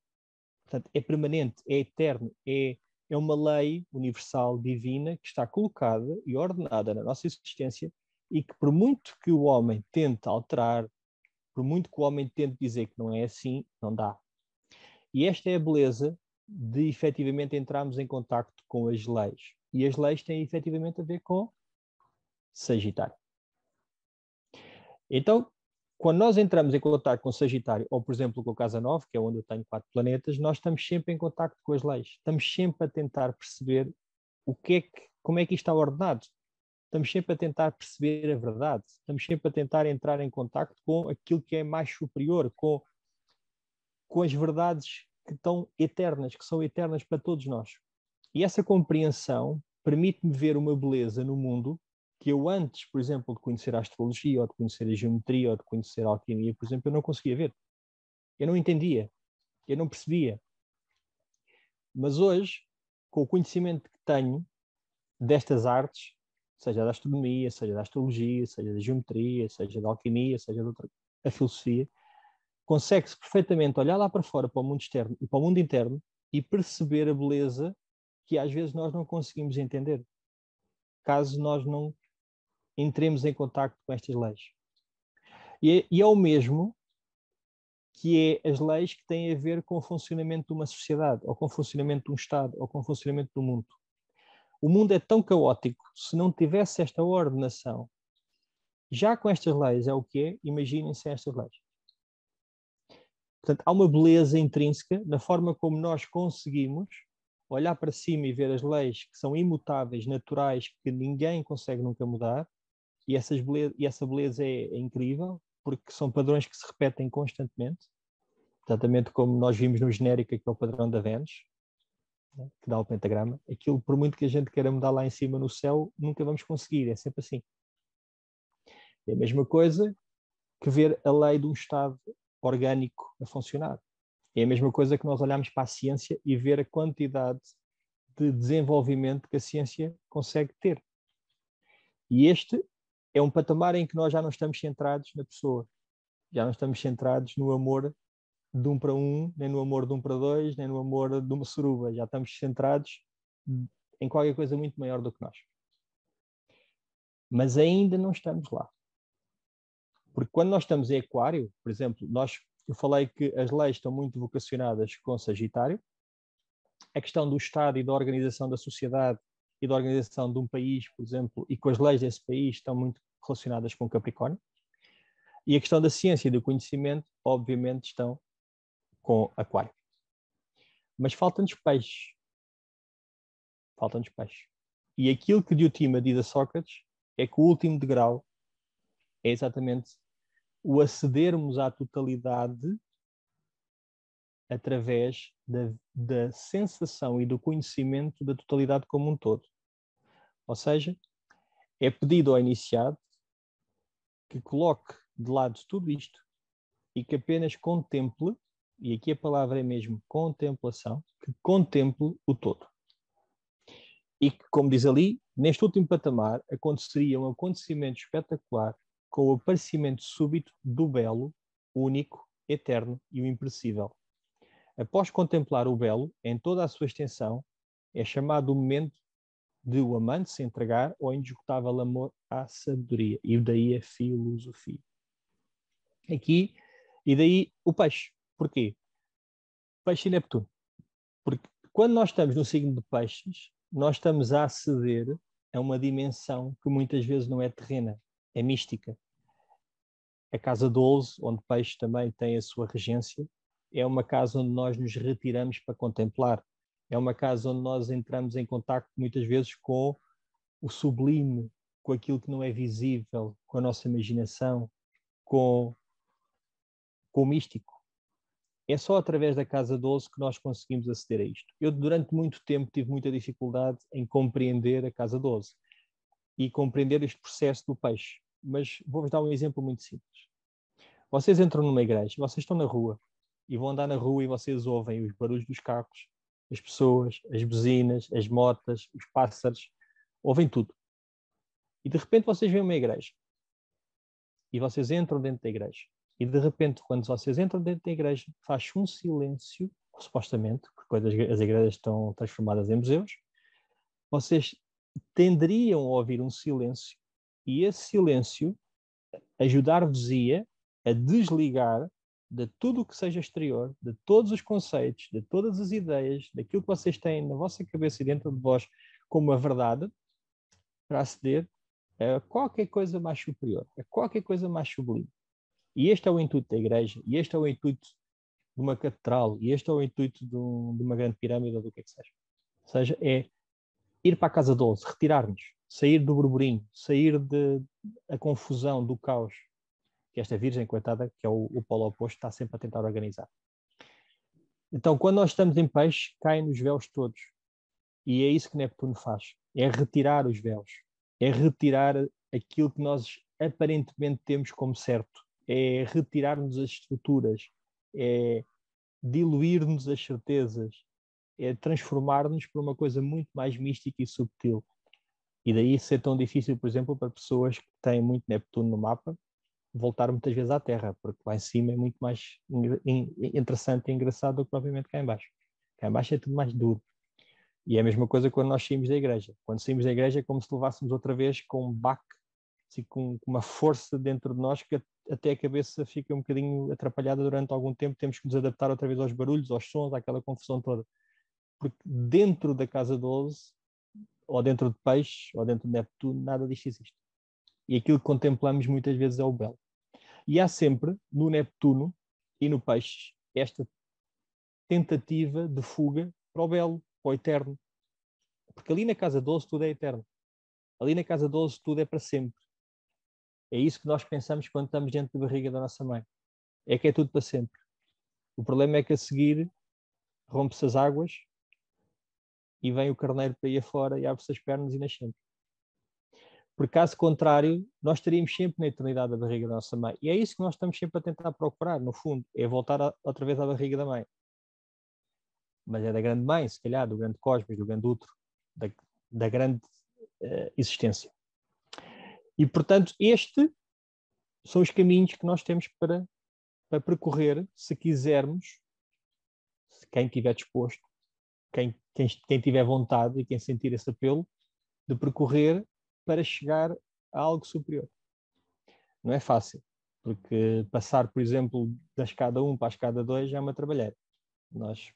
Portanto, é permanente, é eterno, é uma lei universal, divina, que está colocada e ordenada na nossa existência e que, por muito que o homem tente alterar, por muito que o homem tente dizer que não é assim, não dá. E esta é a beleza de efetivamente entrarmos em contacto com as leis. E as leis têm efetivamente a ver com Sagitário. Então, quando nós entramos em contacto com Sagitário, ou por exemplo com o Casa 9, que é onde eu tenho 4 planetas, nós estamos sempre em contacto com as leis. Estamos sempre a tentar perceber como é que isto está ordenado. Estamos sempre a tentar perceber a verdade. Estamos sempre a tentar entrar em contacto com aquilo que é mais superior, com as verdades que estão eternas, que são eternas para todos nós. E essa compreensão permite-me ver uma beleza no mundo que eu antes, por exemplo, de conhecer a astrologia, ou de conhecer a geometria, ou de conhecer a alquimia, por exemplo, eu não conseguia ver. Eu não entendia. Eu não percebia. Mas hoje, com o conhecimento que tenho destas artes, seja da astronomia, seja da astrologia, seja da geometria, seja da alquimia, seja da filosofia, consegue-se perfeitamente olhar lá para fora, para o mundo externo e para o mundo interno, e perceber a beleza que às vezes nós não conseguimos entender, caso nós não entremos em contacto com estas leis. E é o mesmo que é as leis que têm a ver com o funcionamento de uma sociedade, ou com o funcionamento de um Estado, ou com o funcionamento do mundo. O mundo é tão caótico, se não tivesse esta ordenação, já com estas leis é o que é, imaginem sem estas leis. Portanto, há uma beleza intrínseca na forma como nós conseguimos olhar para cima e ver as leis que são imutáveis, naturais, que ninguém consegue nunca mudar, e essa beleza é incrível, porque são padrões que se repetem constantemente, exatamente como nós vimos no genérico, que é o padrão da Vênus, né, que dá o pentagrama. Aquilo, por muito que a gente queira mudar lá em cima no céu, nunca vamos conseguir, é sempre assim. É a mesma coisa que ver a lei de um estado orgânico a funcionar. É a mesma coisa que nós olharmos para a ciência e ver a quantidade de desenvolvimento que a ciência consegue ter. E este é um patamar em que nós já não estamos centrados na pessoa, já não estamos centrados no amor de 1 para 1, nem no amor de 1 para 2, nem no amor de uma suruba. Já estamos centrados em qualquer coisa muito maior do que nós. Mas ainda não estamos lá. Porque quando nós estamos em Aquário, por exemplo, eu falei que as leis estão muito vocacionadas com Sagitário, a questão do Estado e da organização da sociedade e da organização de um país, por exemplo, e com as leis desse país estão muito relacionadas com Capricórnio, e a questão da ciência e do conhecimento, obviamente, estão com Aquário. Mas faltam-nos peixes. Faltam-nos peixes. E aquilo que Diotima diz a Sócrates é que o último degrau é exatamente o acedermos à totalidade através da sensação e do conhecimento da totalidade como um todo. Ou seja, é pedido ao iniciado que coloque de lado tudo isto e que apenas contemple, e aqui a palavra é mesmo contemplação, que contemple o todo. E que, como diz ali, neste último patamar aconteceria um acontecimento espetacular com o aparecimento súbito do belo, único, eterno e o imperecível. Após contemplar o belo, em toda a sua extensão, é chamado o momento de o amante se entregar ao indiscutável amor à sabedoria. E daí a filosofia. Aqui, e daí o peixe. Porquê? Peixe e Neptuno. Porque quando nós estamos no signo de peixes, nós estamos a aceder a uma dimensão que muitas vezes não é terrena, é mística. A casa 12, onde peixe também tem a sua regência, é uma casa onde nós nos retiramos para contemplar. É uma casa onde nós entramos em contacto muitas vezes com o sublime, com aquilo que não é visível, com a nossa imaginação, com o místico. É só através da casa 12 que nós conseguimos aceder a isto. Eu, durante muito tempo, tive muita dificuldade em compreender a casa 12 e compreender este processo do peixe. Mas vou-vos dar um exemplo muito simples. Vocês entram numa igreja, vocês estão na rua e vão andar na rua e vocês ouvem os barulhos dos carros, as pessoas, as buzinas, as motas, os pássaros, ouvem tudo. E de repente vocês veem uma igreja e vocês entram dentro da igreja. E de repente, quando vocês entram dentro da igreja, faz um silêncio, supostamente, porque as igrejas estão transformadas em museus, vocês tenderiam a ouvir um silêncio e esse silêncio ajudar-vos-ia a desligar de tudo o que seja exterior, de todos os conceitos, de todas as ideias, daquilo que vocês têm na vossa cabeça e dentro de vós como a verdade, para aceder a qualquer coisa mais superior, a qualquer coisa mais sublime. E este é o intuito da igreja, e este é o intuito de uma catedral, e este é o intuito de uma grande pirâmide, ou do que é que seja. Ou seja, é ir para a casa 12, retirar-nos, sair do burburinho, sair da confusão, do caos, que esta virgem, coitada, que é o polo oposto, está sempre a tentar organizar. Então, quando nós estamos em peixe, caem os véus todos. E é isso que Neptuno faz. É retirar os véus. É retirar aquilo que nós aparentemente temos como certo. É retirar-nos as estruturas. É diluir-nos as certezas. É transformar-nos para uma coisa muito mais mística e subtil. E daí ser tão difícil, por exemplo, para pessoas que têm muito Neptuno no mapa, voltar muitas vezes à Terra, porque lá em cima é muito mais interessante e engraçado do que propriamente cá em baixo. Cá em baixo é tudo mais duro. E é a mesma coisa quando nós saímos da igreja. Quando saímos da igreja é como se levássemos outra vez com um baque, assim, com uma força dentro de nós que até a cabeça fica um bocadinho atrapalhada durante algum tempo. Temos que nos adaptar outra vez aos barulhos, aos sons, àquela confusão toda. Porque dentro da casa 12, ou dentro de Peixe, ou dentro de Neptuno, nada disto existe. E aquilo que contemplamos muitas vezes é o belo. E há sempre, no Neptuno e no Peixe, esta tentativa de fuga para o belo, para o eterno. Porque ali na casa 12 tudo é eterno. Ali na casa 12 tudo é para sempre. É isso que nós pensamos quando estamos dentro da barriga da nossa mãe. É que é tudo para sempre. O problema é que a seguir rompe-se as águas e vem o carneiro para aí afora e abre-se as pernas e nascemos. Por caso contrário, nós estaríamos sempre na eternidade da barriga da nossa mãe. E é isso que nós estamos sempre a tentar procurar, no fundo, é voltar outra vez à barriga da mãe. Mas é da grande mãe, se calhar, do grande cosmos, do grande útero, da grande existência. E, portanto, estes são os caminhos que nós temos para percorrer, se quisermos, se quem estiver disposto, quem quem tiver vontade e quem sentir esse apelo de percorrer para chegar a algo superior. Não é fácil, porque passar, por exemplo, da escada 1 para a escada 2 é uma trabalheira. Nós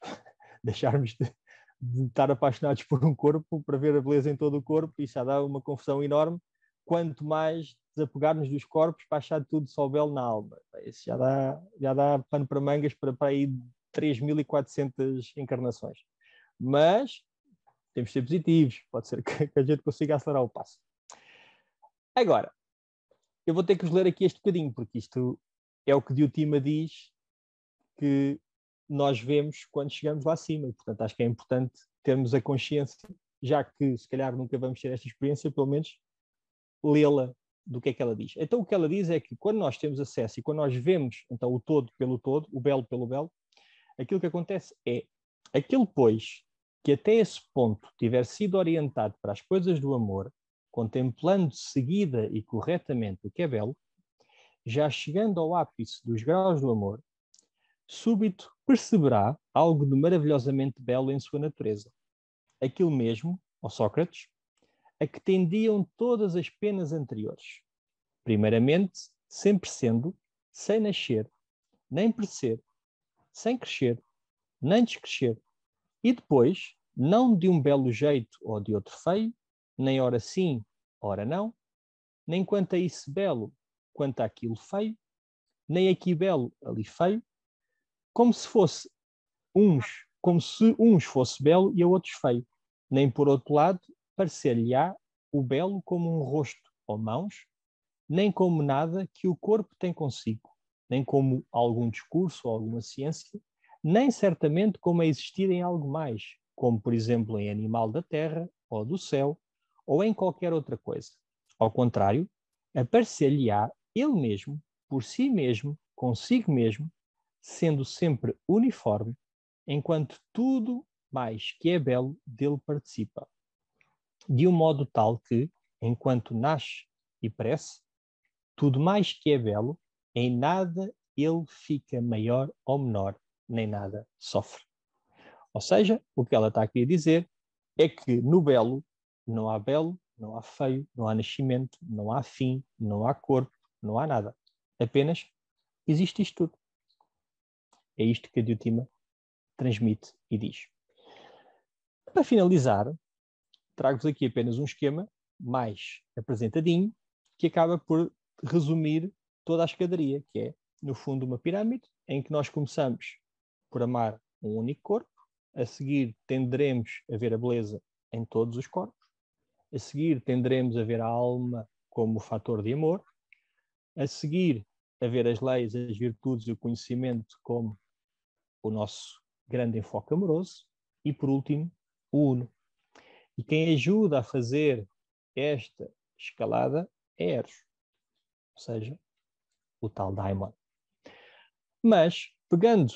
deixarmos de estar apaixonados por um corpo para ver a beleza em todo o corpo, isso já dá uma confusão enorme, quanto mais desapegar-nos dos corpos para achar tudo só belo na alma. Isso já dá pano para mangas para aí 3.400 encarnações. Mas temos de ser positivos, pode ser que a gente consiga acelerar o passo. Agora, eu vou ter que vos ler aqui este bocadinho, porque isto é o que Diotima diz que nós vemos quando chegamos lá acima. E, portanto, acho que é importante termos a consciência, já que se calhar nunca vamos ter esta experiência, pelo menos lê-la do que é que ela diz. Então, o que ela diz é que quando nós temos acesso e quando nós vemos então, o todo pelo todo, o belo pelo belo, aquilo que acontece é aquele, pois, que até esse ponto tiver sido orientado para as coisas do amor, contemplando seguida e corretamente o que é belo, já chegando ao ápice dos graus do amor, súbito perceberá algo de maravilhosamente belo em sua natureza. Aquilo mesmo, ó Sócrates, a que tendiam todas as penas anteriores. Primeiramente, sempre sendo, sem nascer, nem perecer, sem crescer, nem descrescer, e depois, não de um belo jeito ou de outro feio, nem ora sim, ora não, nem quanto a isso belo, quanto àquilo feio, nem aqui belo, ali feio, como se uns fosse belo e a outros feio, nem por outro lado parecer-lhe-á o belo como um rosto ou mãos, nem como nada que o corpo tem consigo, nem como algum discurso ou alguma ciência, nem certamente como a existir em algo mais, como por exemplo em animal da terra ou do céu, ou em qualquer outra coisa. Ao contrário, aparecer-lhe-á ele mesmo, por si mesmo, consigo mesmo, sendo sempre uniforme, enquanto tudo mais que é belo dele participa, de um modo tal que, enquanto nasce e cresce, tudo mais que é belo, em nada ele fica maior ou menor, nem nada sofre. Ou seja, o que ela está aqui a dizer é que no belo não há belo, não há feio, não há nascimento, não há fim, não há corpo, não há nada. Apenas existe isto tudo. É isto que a Diotima transmite e diz. Para finalizar, trago-vos aqui apenas um esquema mais apresentadinho, que acaba por resumir toda a escadaria, que é, no fundo, uma pirâmide, em que nós começamos por amar um único corpo, a seguir tenderemos a ver a beleza em todos os corpos, a seguir tenderemos a ver a alma como o fator de amor, a seguir a ver as leis, as virtudes e o conhecimento como o nosso grande enfoque amoroso, e por último, o uno. E quem ajuda a fazer esta escalada é Eros, ou seja, o tal Daimon. Mas, pegando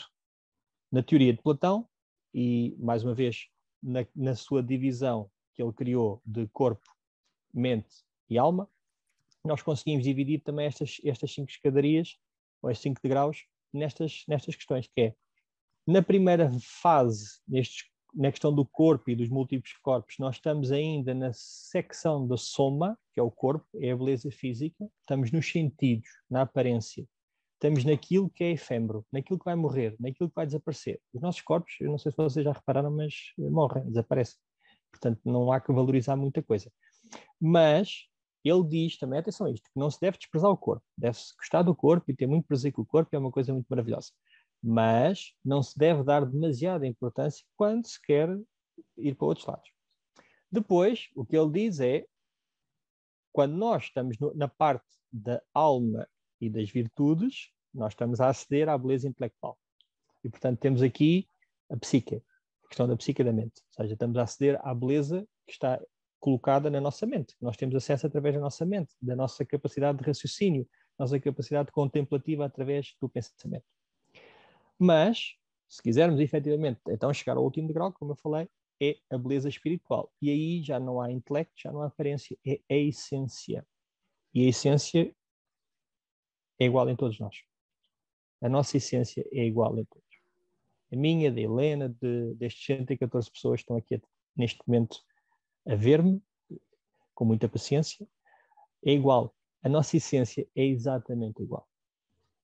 na teoria de Platão, e mais uma vez na sua divisão que ele criou de corpo, mente e alma, nós conseguimos dividir também estas 5 escadarias, ou estes 5 degraus, nestas questões, que é, na primeira fase, na questão do corpo e dos múltiplos corpos, nós estamos ainda na secção da soma, que é o corpo, é a beleza física, estamos nos sentidos, na aparência, estamos naquilo que é efêmero, naquilo que vai morrer, naquilo que vai desaparecer. Os nossos corpos, eu não sei se vocês já repararam, mas morrem, desaparecem. Portanto, não há que valorizar muita coisa. Mas ele diz também, atenção a isto, que não se deve desprezar o corpo, deve-se gostar do corpo e ter muito prazer com o corpo, é uma coisa muito maravilhosa. Mas não se deve dar demasiada importância quando se quer ir para outros lados. Depois, o que ele diz é, quando nós estamos na parte da alma e das virtudes, nós estamos a aceder à beleza intelectual. E, portanto, temos aqui a psique, a questão da psique da mente. Ou seja, estamos a aceder à beleza que está colocada na nossa mente. Nós temos acesso através da nossa mente, da nossa capacidade de raciocínio, nossa capacidade contemplativa através do pensamento. Mas, se quisermos efetivamente então chegar ao último degrau, como eu falei, é a beleza espiritual. E aí já não há intelecto, já não há aparência, é a essência. E a essência é igual em todos nós. A nossa essência é igual em todos. a minha, da Helena, destes 114 pessoas que estão aqui neste momento a ver-me, com muita paciência, é igual. A nossa essência é exatamente igual.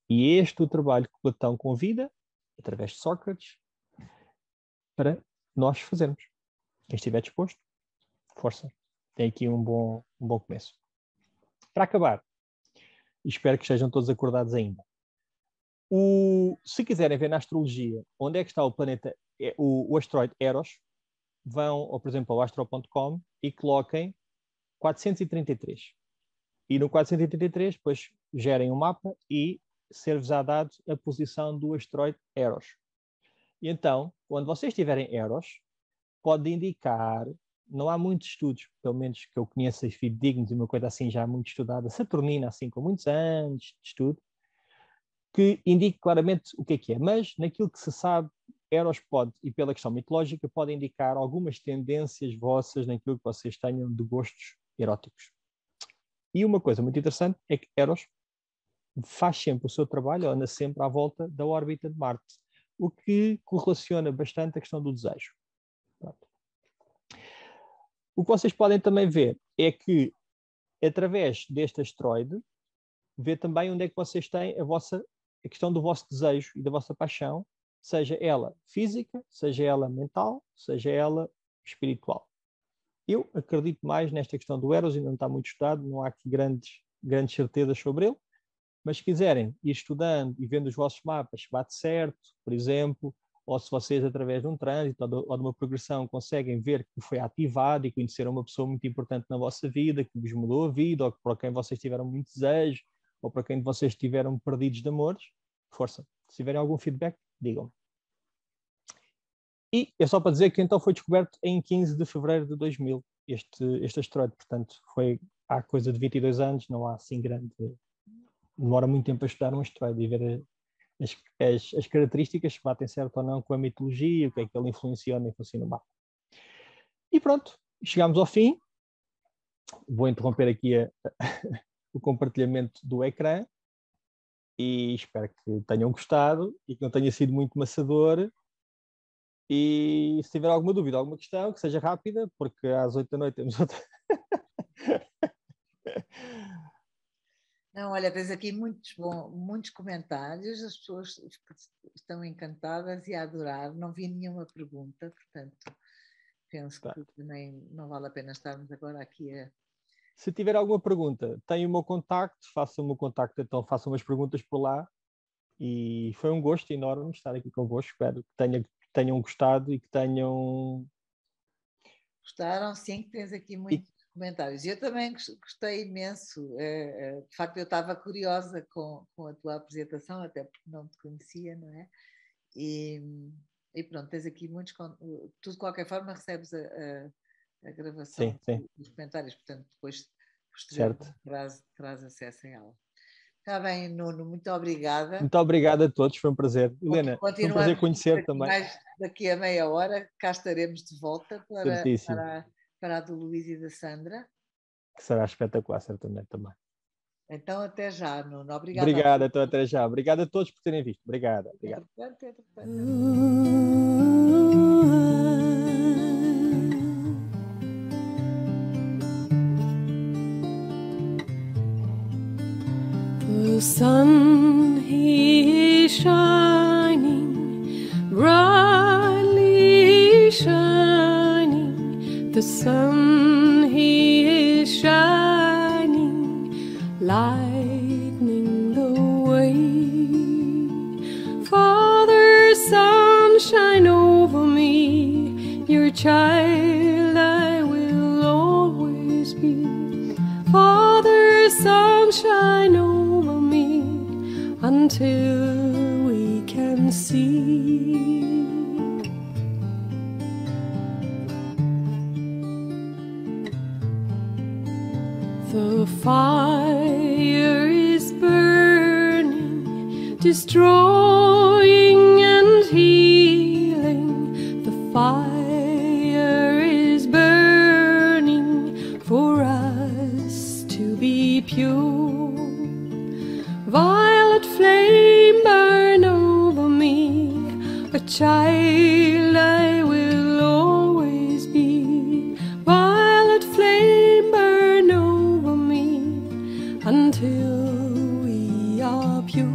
E este é o trabalho que o Platão convida, através de Sócrates, para nós fazermos. Quem estiver disposto, força. Tem aqui um bom começo. Para acabar, e espero que estejam todos acordados ainda, se quiserem ver na astrologia onde é que está o planeta, o asteroide Eros, vão, ou, por exemplo, ao astro.com e coloquem 433. E no 433, depois gerem um mapa e ser-vos-á dado a posição do asteroide Eros. E então, quando vocês tiverem Eros, pode indicar, não há muitos estudos, pelo menos que eu conheça, fidedignos e uma coisa assim já muito estudada, Saturnina, assim, com muitos anos de estudo, que indique claramente o que é. Mas, naquilo que se sabe, Eros pode, e pela questão mitológica, pode indicar algumas tendências vossas naquilo que vocês tenham de gostos eróticos. E uma coisa muito interessante é que Eros faz sempre o seu trabalho, anda sempre à volta da órbita de Marte, o que correlaciona bastante a questão do desejo. Pronto. O que vocês podem também ver é que, através deste asteroide, vê também onde é que vocês têm a questão do vosso desejo e da vossa paixão, seja ela física, seja ela mental, seja ela espiritual. Eu acredito mais nesta questão do Eros, ainda não está muito estudado, não há aqui grandes certezas sobre ele, mas se quiserem ir estudando e vendo os vossos mapas, se bate certo, por exemplo, ou se vocês, através de um trânsito ou de uma progressão, conseguem ver que foi ativado e conheceram uma pessoa muito importante na vossa vida, que vos mudou a vida, ou para quem vocês tiveram muito desejo, ou para quem vocês estiveram perdidos de amores, força. Se tiverem algum feedback, digam-me. E é só para dizer que então foi descoberto em 15 de fevereiro de 2000, este asteroide. Portanto, foi há coisa de 22 anos, não há assim grande... Demora muito tempo a estudar um asteroide e ver as características que batem certo ou não com a mitologia, o que é que ele influencia ou não influencia no mapa. E pronto, chegamos ao fim. Vou interromper aqui o compartilhamento do ecrã e espero que tenham gostado e que não tenha sido muito maçador. E se tiver alguma dúvida, alguma questão, que seja rápida, porque às 8 da noite temos outra. Não, olha, tens aqui muitos comentários, as pessoas estão encantadas e a adorar. Não vi nenhuma pergunta, portanto, penso que também não vale a pena estarmos agora aqui a... Se tiver alguma pergunta, tem o meu contacto, façam-me o contacto, então façam umas perguntas por lá. E foi um gosto enorme estar aqui convosco. Espero que tenham gostado e que tenham... Gostaram? Sim, que tens aqui muitos comentários. Eu também gostei imenso. De facto, eu estava curiosa com a tua apresentação, até porque não te conhecia, não é? E pronto, tens aqui muitos... Tu, de qualquer forma, recebes a gravação dos comentários, portanto, depois, posteriormente, terás acesso a ela. Está bem, Nuno, muito obrigada. Muito obrigado a todos, foi um prazer. Helena, foi um prazer conhecer também. Daqui a meia hora cá estaremos de volta para a do Luís e da Sandra. Que será espetacular, certamente também. Então, até já, Nuno. Obrigada. Obrigado, então até já. Obrigado a todos por terem visto. Obrigado. The sun, he is shining, brightly shining. The sun, he is shining, lightening the way. Father, sunshine over me, your child I will always be. Father, sunshine over me until we can see. The fire is burning, destroying and healing. The fire is burning for us to be pure. Violet flame burn over me, a child I will always be. Violet flame burn over me until we are pure.